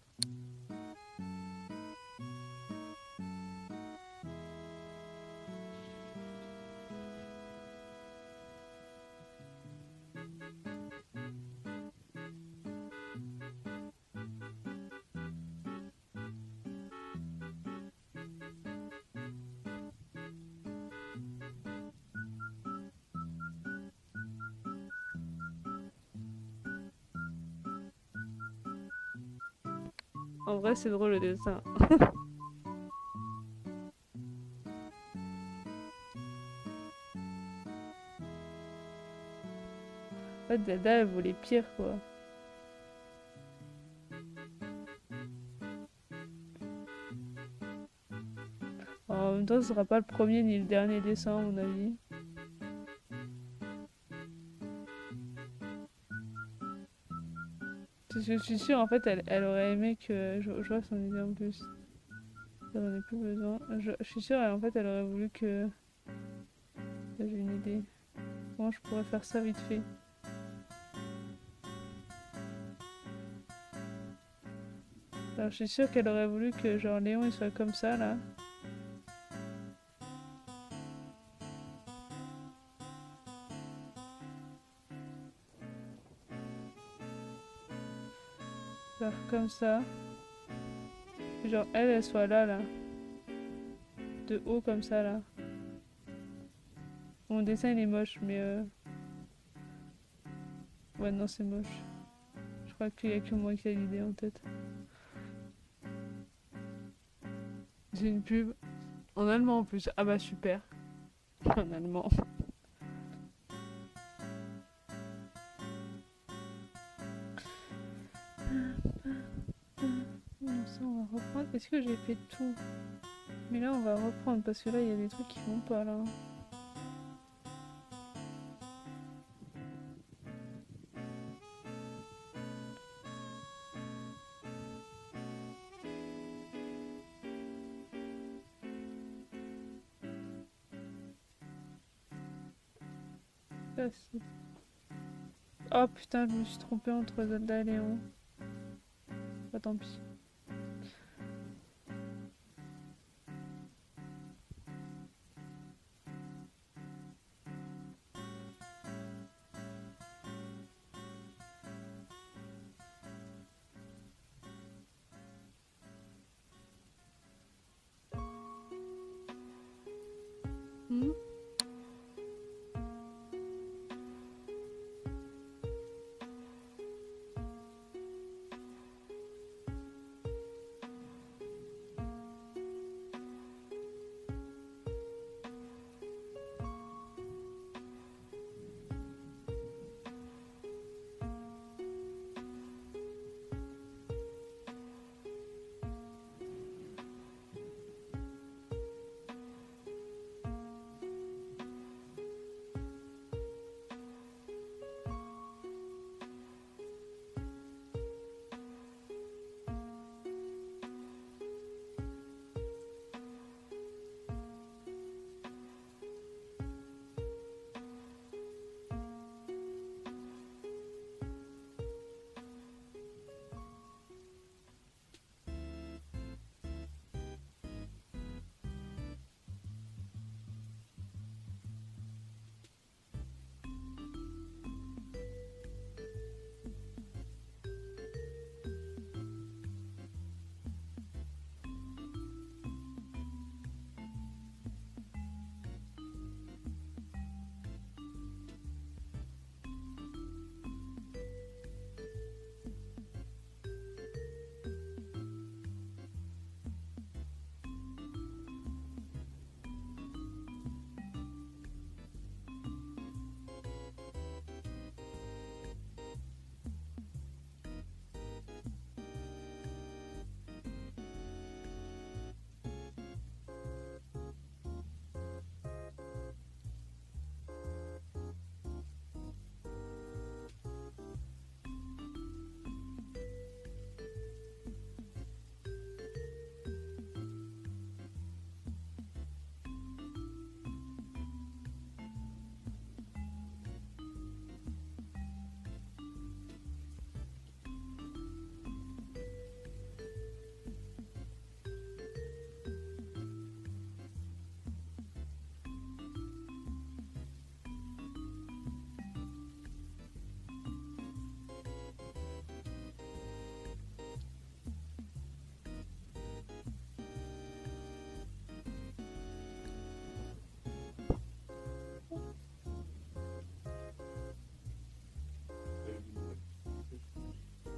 Speaker 1: En vrai, c'est drôle le dessin. En fait, Zelda, elle voulait pire, quoi. En même temps, ce sera pas le premier ni le dernier dessin, à mon avis. Parce que je suis sûre, en fait, elle aurait aimé que je vois son idée en plus. J'en ai plus besoin. Je suis sûre, en fait, elle aurait voulu que... J'ai une idée. Comment je pourrais faire ça vite fait? Alors, je suis sûre qu'elle aurait voulu que, genre, Léon, il soit comme ça, là. Genre, comme ça. Genre, elle soit là, là. De haut, comme ça, là. Mon dessin, il est moche, mais... Ouais, non, c'est moche. Je crois qu'il y a que moi qui a l'idée en tête. J'ai une pub. En allemand, en plus. Ah bah, super. En allemand. Non, ça, on va reprendre. Est-ce que j'ai fait tout? Mais là, on va reprendre, parce que là, il y a des trucs qui vont pas, là. Ah, si. Oh putain, je me suis trompée entre Zelda et Léon. Bah tant pis.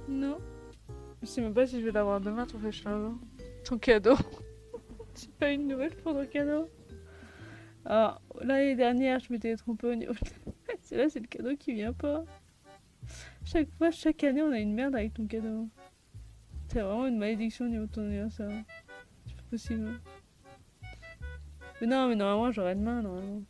Speaker 1: Non. Je sais même pas si je vais l'avoir demain, ton flash argent. Ton cadeau. C'est pas une nouvelle pour ton cadeau. Alors, l'année dernière, je m'étais trompée au niveau. C'est là, c'est le cadeau qui vient pas. Chaque fois, chaque année, on a une merde avec ton cadeau. C'est vraiment une malédiction au niveau de ton anniversaire. C'est pas possible. Mais non, mais normalement, j'aurai demain, normalement.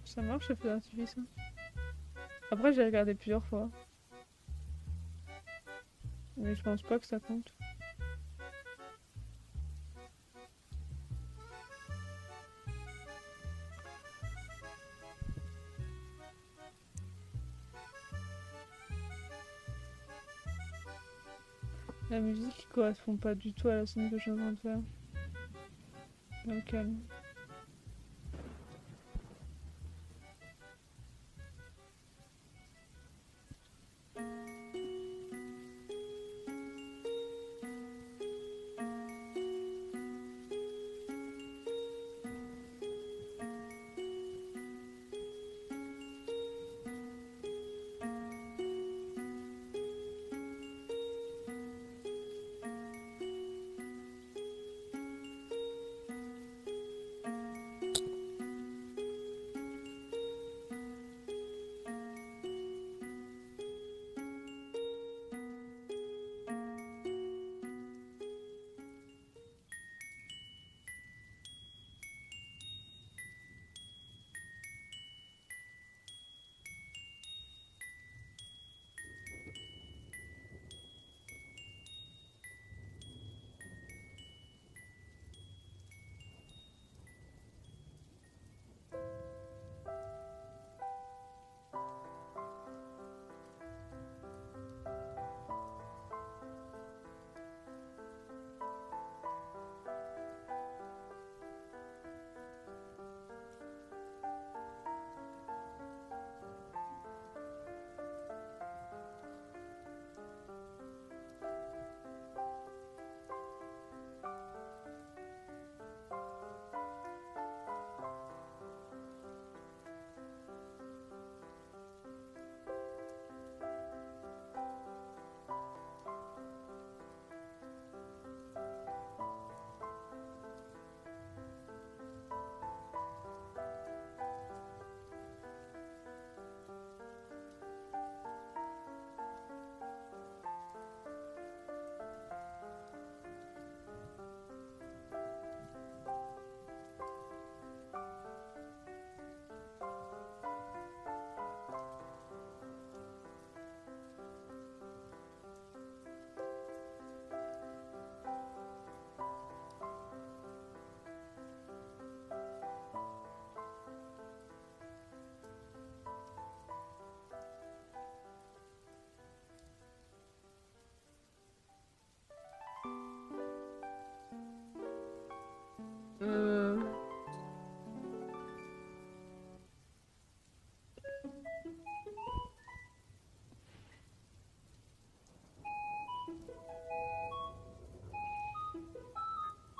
Speaker 1: Ça marche, le feu d'artifice. Hein. Après, j'ai regardé plusieurs fois. Mais je pense pas que ça compte. La musique correspond pas du tout à la scène que je suis en train de faire. Dans le calme. Euh...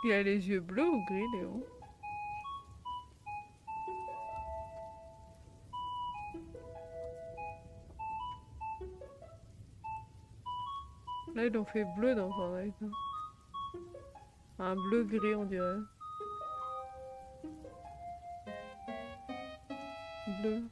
Speaker 1: Il a les yeux bleus ou gris, Léo? Là, ils l'ont fait bleu dans Fortnite. Hein. Un bleu-gris, on dirait. Bleu.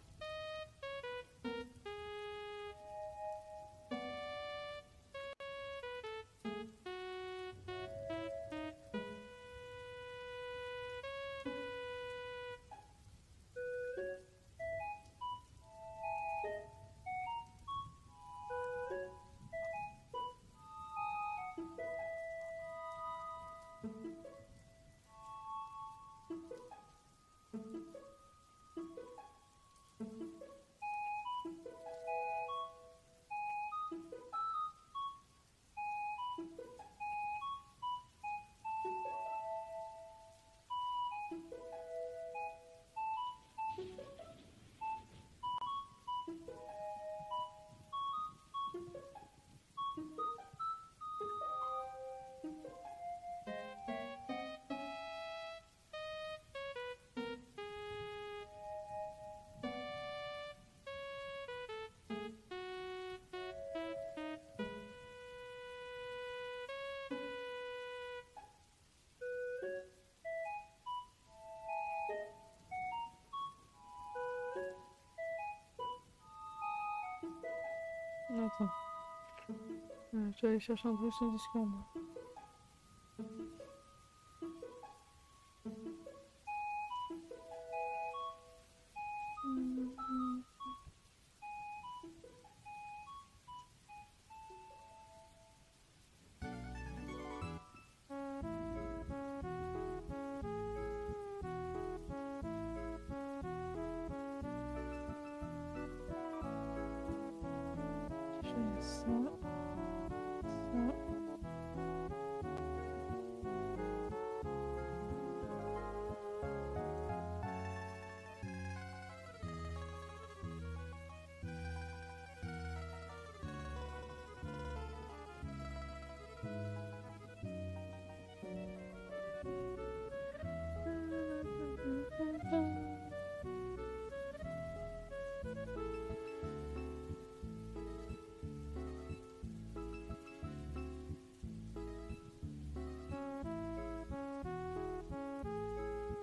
Speaker 1: Attends. Je vais aller chercher un truc sur Discord. J'ai ça. Ça.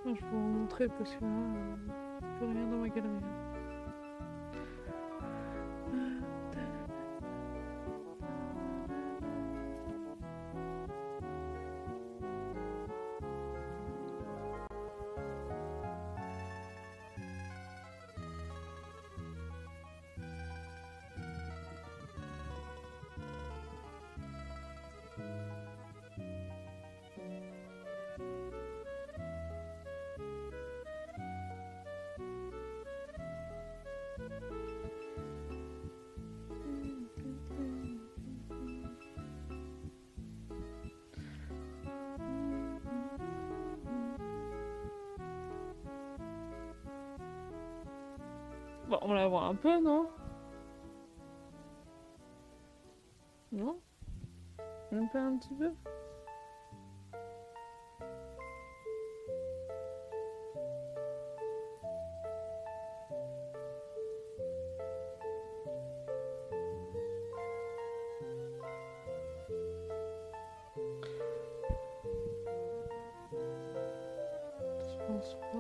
Speaker 1: Je vais vous montrer parce que là, plus rien dans ma galerie. Bon, on la voit un peu, non? Non? Même pas un petit peu? Je pense pas.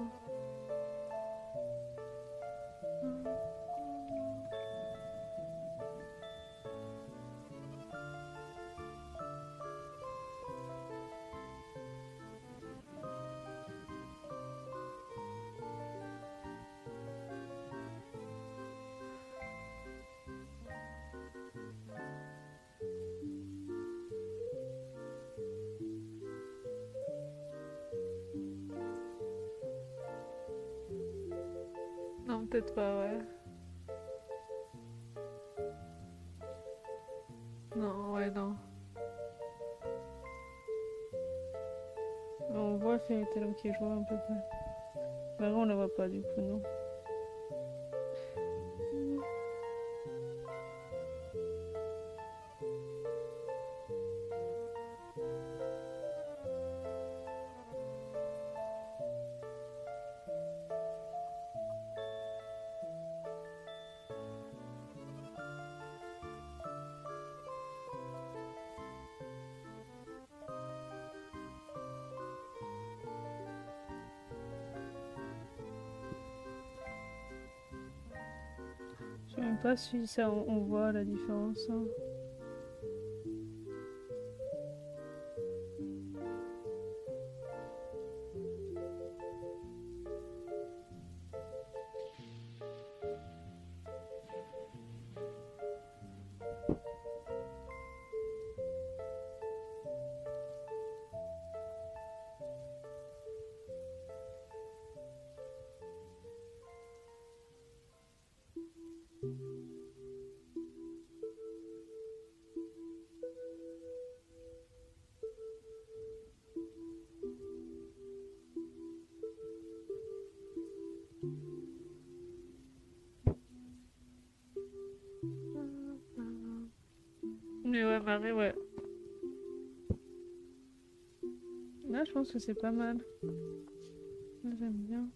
Speaker 1: Non, peut-être pas, ouais. Non, ouais, non. On voit Fairy Tail, ok, je vois un peu près. Mais là, on la voit pas du coup, non. Je sais même pas si ça on voit la différence. Hein. Mais ouais, Marie, ouais. Là, je pense que c'est pas mal. Là, j'aime bien.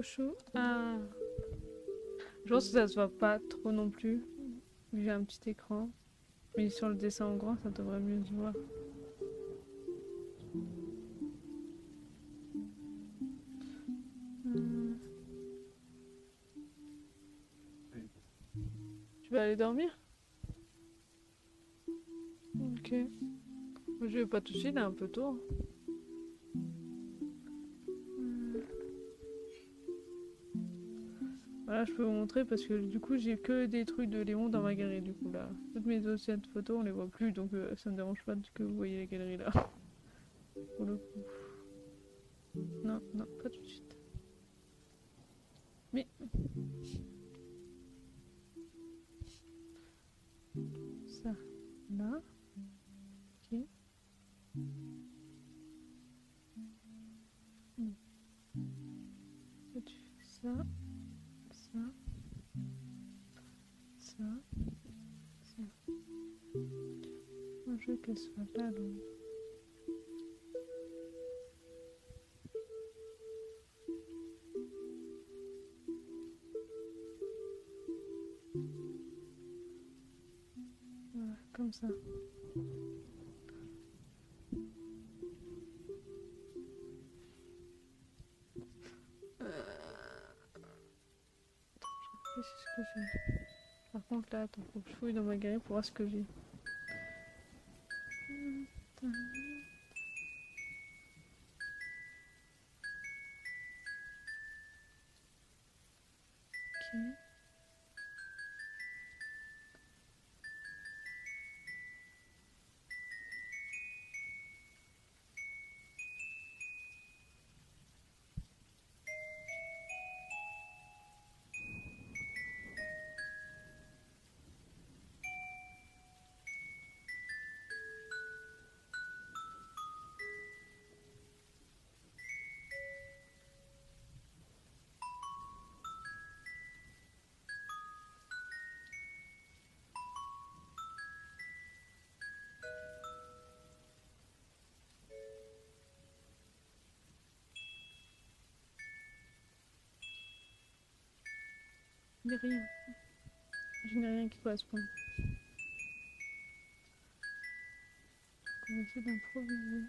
Speaker 1: trop chaud. Ah. Je pense que ça se voit pas trop non plus. Vu que j'ai un petit écran. Mais sur le dessin en grand, ça devrait mieux se voir. Hmm. Tu vas aller dormir? Ok. Moi, je vais pas tout de suite, il est un peu tôt. Hmm. Voilà, je peux vous montrer parce que du coup, j'ai que des trucs de Léon dans ma galerie. Du coup, là, toutes mes anciennes photos, on les voit plus. Donc, ça me dérange pas que vous voyez la galerie là. Pour le coup. Non, non, pas tout de suite. Mais. Ça, là. Ok. Hmm. Ça, tu fais ça, ça, ça, ça. Moi, je veux qu'elle soit là, donc. Voilà, comme ça. C'est ce que j'ai. Par contre, là, attends, faut que je fouille dans ma galerie pour voir ce que j'ai. Ok. Il n'y a rien. Je n'ai rien qui correspond. On va essayer d'improviser.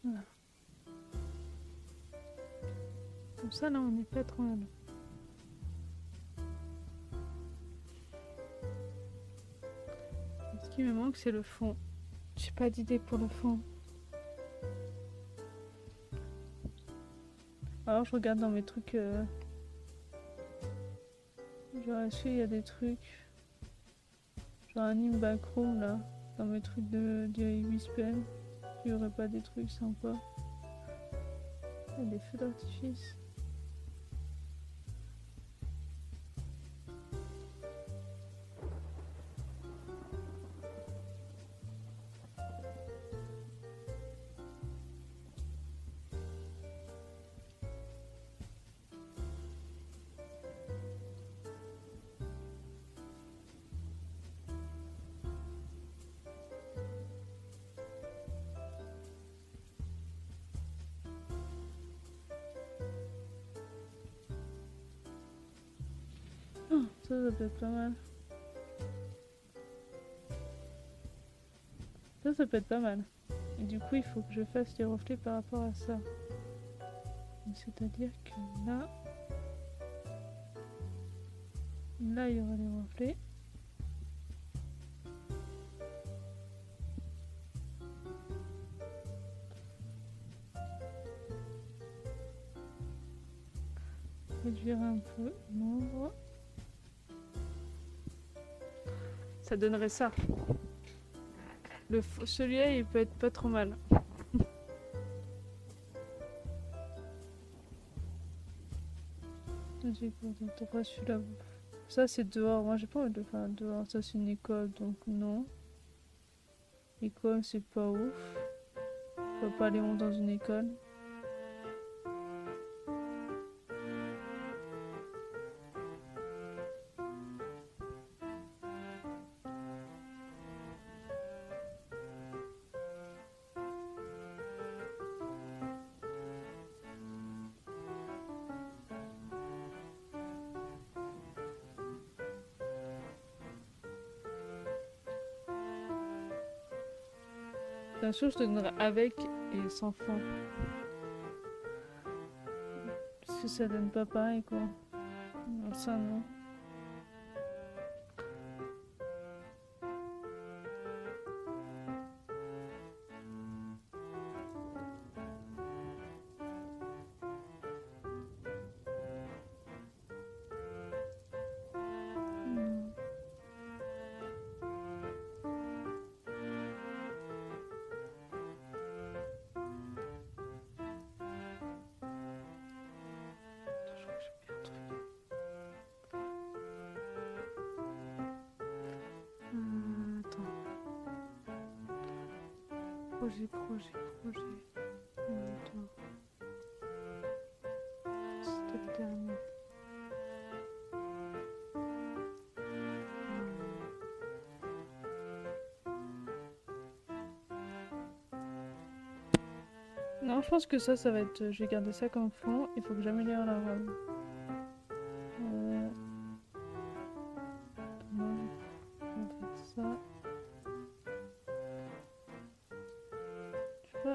Speaker 1: Voilà. Comme ça, là, on n'est pas trop mal. Ce qui me manque, c'est le fond. J'ai pas d'idée pour le fond. Alors, je regarde dans mes trucs. Genre, est-ce qu'il y a des trucs. Genre, anime backroom là. Dans mes trucs de Wispen. Il y aurait pas des trucs sympas. Il y a des feux d'artifice. Oh, ça peut être pas mal. Ça peut être pas mal. Et du coup, il faut que je fasse les reflets par rapport à ça. C'est-à-dire que là... Là, il y aura les reflets. Réduire un peu l'ombre. Ça donnerait ça. Celui-là, il peut être pas trop mal. J'ai pas celui-là. Ça, c'est dehors. Moi, j'ai pas envie de le faire dehors. Ça, c'est une école, donc non. École, c'est pas ouf. On va pas aller dans une école. Bien sûr, je te donnerai avec et sans fond. Parce que ça donne pas pareil, quoi. Non, ça, non. Projet. Attends. C'était le dernier. Non, je pense que ça va être... Je vais garder ça comme fond. Il faut que j'améliore la robe. Non, je vais faire ça.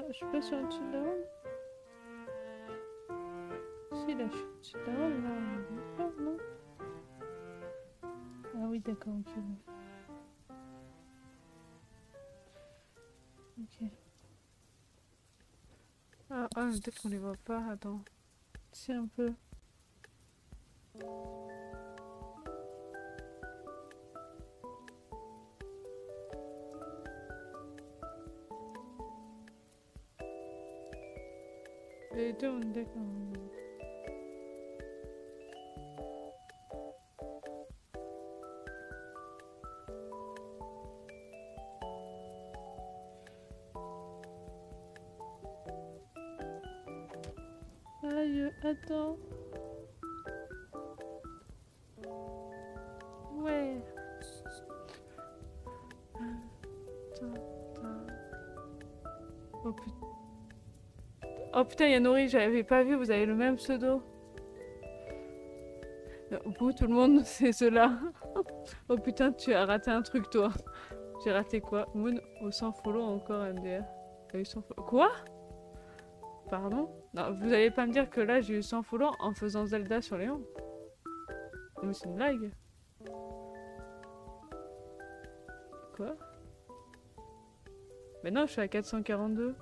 Speaker 1: Je suis pas sur le dessus de la robe. Si, là, je suis au-dessus de la robe, là. Oh, non. Ah oui, d'accord, ok. Ok. Ah, peut-être qu'on les voit pas. Attends. Si, un peu. Les deux, on est d'accord. Aïe, attends. Ouais. Oh putain. Oh putain, Yanori, j'avais pas vu, vous avez le même pseudo. Au bout, tout le monde, c'est cela. Oh putain, tu as raté un truc, toi. J'ai raté quoi? Moon au 100 follow encore MDR. T'as eu 100 follow. Quoi? Pardon? Non, vous allez pas me dire que là j'ai eu 100 followers en faisant Zelda sur Léon. Mais c'est une blague. Quoi? Mais non, je suis à 442.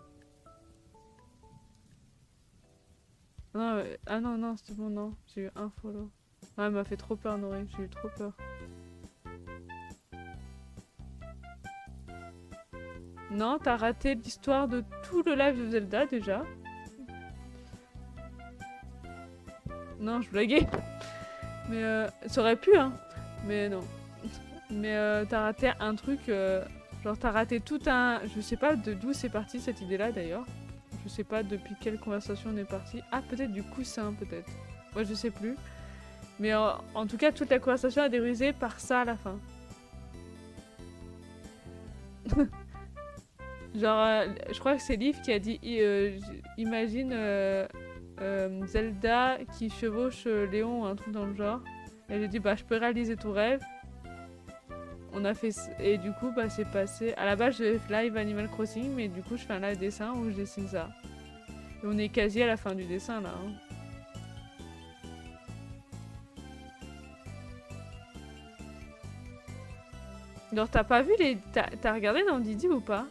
Speaker 1: Non, ah non, non, c'était bon, non. J'ai eu un follow. Ah, elle m'a fait trop peur, Noré. J'ai eu trop peur. Non, t'as raté l'histoire de tout le live de Zelda déjà. Non, je blaguais. Mais ça aurait pu, hein. Mais non. Mais t'as raté un truc. Genre, t'as raté tout un. Je sais pas d'où c'est parti cette idée-là d'ailleurs. Je sais pas depuis quelle conversation on est parti. Ah, peut-être du coussin, peut-être. Moi, je sais plus. Mais en tout cas, toute la conversation a dérivé par ça à la fin. Genre, je crois que c'est Liv qui a dit imagine Zelda qui chevauche Léon ou un truc dans le genre. Et j'ai dit bah je peux réaliser ton rêve. On a fait et du coup bah c'est passé. À la base je fais live Animal Crossing mais du coup je fais un live dessin où je dessine ça. Et on est quasi à la fin du dessin là. Hein. Alors t'as pas vu les... T'as regardé dans Didi ou pas?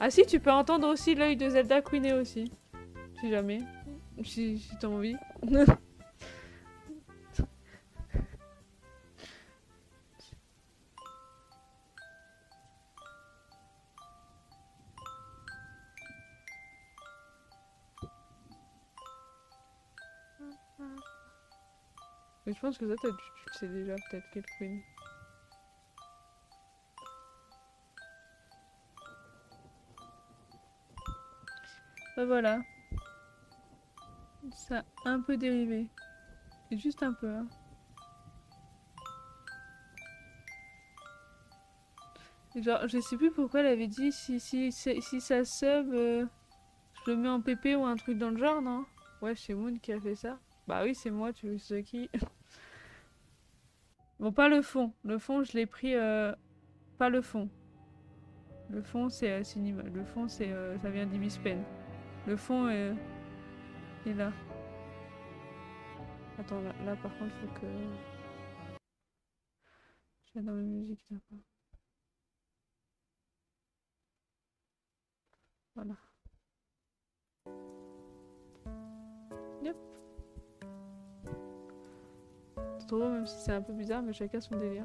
Speaker 1: Ah si, tu peux entendre aussi l'œil de Zelda couiner aussi. Si jamais. Si t'as envie. Mais je pense que ça, tu le sais déjà peut-être quelle queen. Bah voilà. Ça a un peu dérivé. C'est juste un peu. Hein. Genre, je sais plus pourquoi elle avait dit si ça sub, je le mets en PP ou un truc dans le genre, non? Ouais, c'est Moon qui a fait ça. Bah oui, c'est moi, tu sais qui. Bon, pas le fond. Le fond, je l'ai pris. Pas le fond. Le fond, c'est Cinema. Le fond, c'est ça vient d'Ibispen. Le fond est là. Attends, là par contre, faut que. Je vais dans mes musiques là. Voilà. Yep. C'est trop drôle, même si c'est un peu bizarre, mais chacun son délire.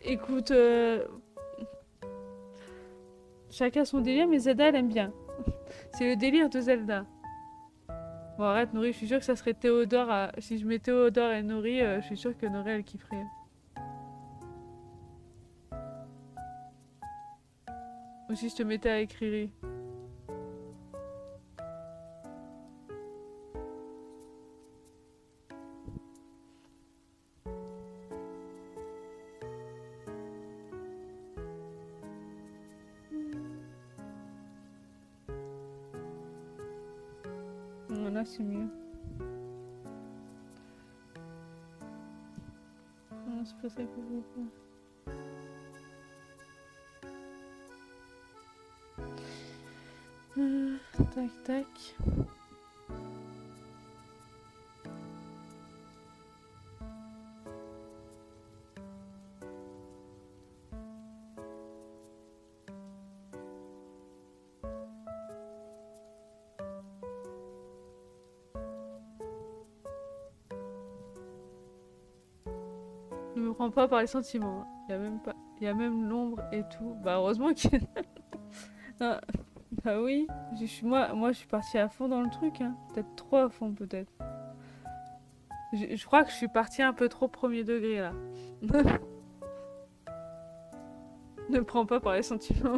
Speaker 1: Écoute, chacun son délire, mais Zelda elle aime bien. C'est le délire de Zelda. Bon, arrête, Nori, je suis sûre que ça serait Théodore. Si je mets Théodore et Nori, je suis sûre que Nori elle kifferait. Ou si je te mettais à écrire. Là, c'est mieux. Non, c'est pas ça que je veux faire. Tac, tac. Ne me prends pas par les sentiments. Il y a même pas... Il y a même l'ombre et tout. Bah heureusement qu'il y a... Bah oui. Moi, je suis partie à fond dans le truc. Hein. Peut-être trop à fond, peut-être. Je crois que je suis partie un peu trop premier degré, là. Ne me prends pas par les sentiments.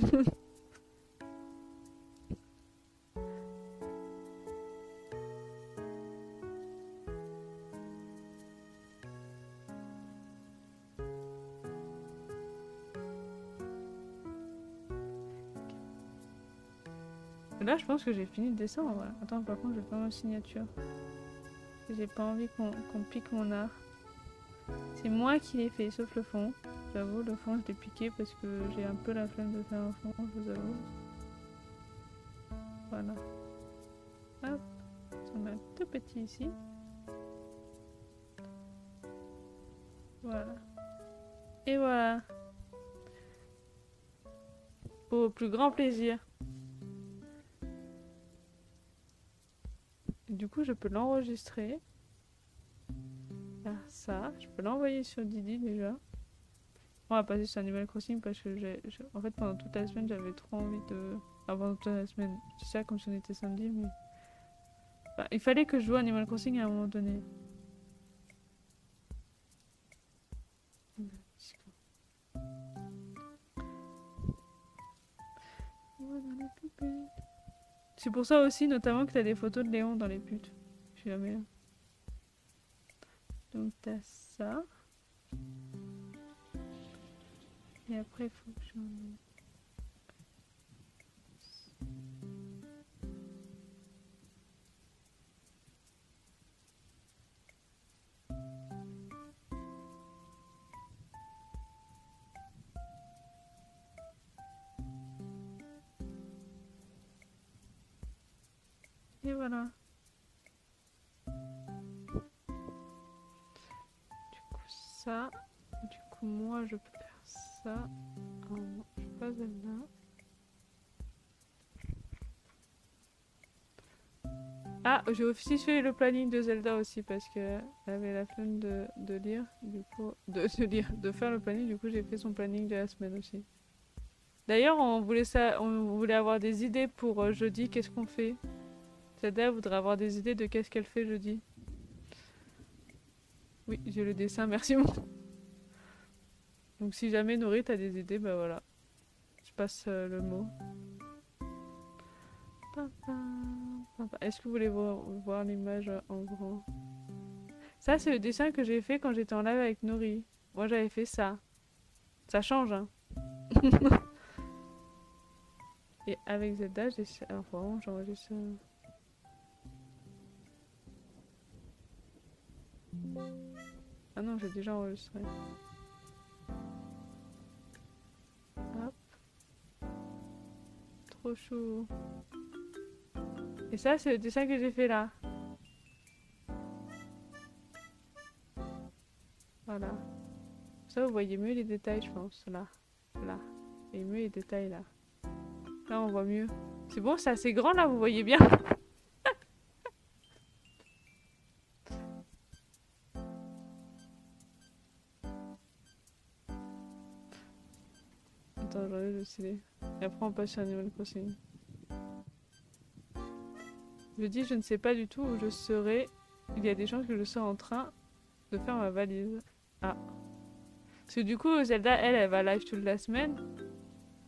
Speaker 1: Là, je pense que j'ai fini le dessin. Ouais. Attends, par contre, je vais faire ma signature. J'ai pas envie qu'on pique mon art. C'est moi qui l'ai fait, sauf le fond. J'avoue, le fond, je l'ai piqué parce que j'ai un peu la flemme de faire un fond, je vous avoue. Voilà. Hop. On a un tout petit ici. Voilà. Et voilà. Au plus grand plaisir. Du coup, je peux l'enregistrer. Faire ça. Je peux l'envoyer sur Didi déjà. On va passer sur Animal Crossing parce que en fait, pendant toute la semaine, j'avais trop envie de... Avant toute la semaine, c'est ça comme si on était samedi, mais... Bah, il fallait que je joue à Animal Crossing à un moment donné. C'est pour ça aussi, notamment, que t'as des photos de Léon dans les putes. Je sais jamais. Donc t'as ça. Et après, il faut que j'en... Et voilà. Du coup, ça. Du coup, moi, je peux faire ça. Oh non, je peux pas Zelda. Ah, j'ai aussi fait le planning de Zelda aussi parce que elle avait la flemme de lire, du coup, de faire le planning. Du coup, j'ai fait son planning de la semaine aussi. D'ailleurs, on voulait avoir des idées pour jeudi. Qu'est-ce qu'on fait? Zelda voudrait avoir des idées de qu'est-ce qu'elle fait jeudi. Oui, j'ai le dessin, merci beaucoup. Donc si jamais Nori t'as des idées, bah voilà. Je passe le mot. Est-ce que vous voulez voir l'image en grand? Ça, c'est le dessin que j'ai fait quand j'étais en live avec Nori. Moi, j'avais fait ça. Ça change, hein. Et avec Zelda, j'ai... Alors, vraiment, j'enregistre ça. Ah non, j'ai déjà enregistré. Hop. Trop chou. Et ça, c'est le dessin que j'ai fait là. Voilà. Ça, vous voyez mieux les détails, je pense. Là. Là. Et mieux les détails là. Là, on voit mieux. C'est bon, c'est assez grand là, vous voyez bien. Attends, j'enlève le CD. Et après, on passe sur Animal Crossing. Je dis, je ne sais pas du tout où je serai. Il y a des chances que je sois en train de faire ma valise. Ah. Parce que du coup, Zelda, elle va live toute la semaine.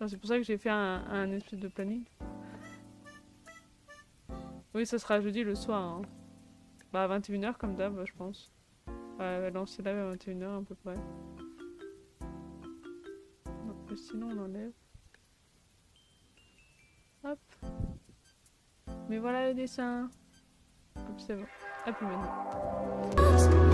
Speaker 1: C'est pour ça que j'ai fait un espèce de planning. Oui, ça sera jeudi le soir. Hein. Bah, à 21h comme d'hab, je pense. Ouais, elle va lancer live à 21h à peu près. Non, sinon, on enlève. Hop. Mais voilà le dessin. Hop, c'est bon. Hop, maintenant.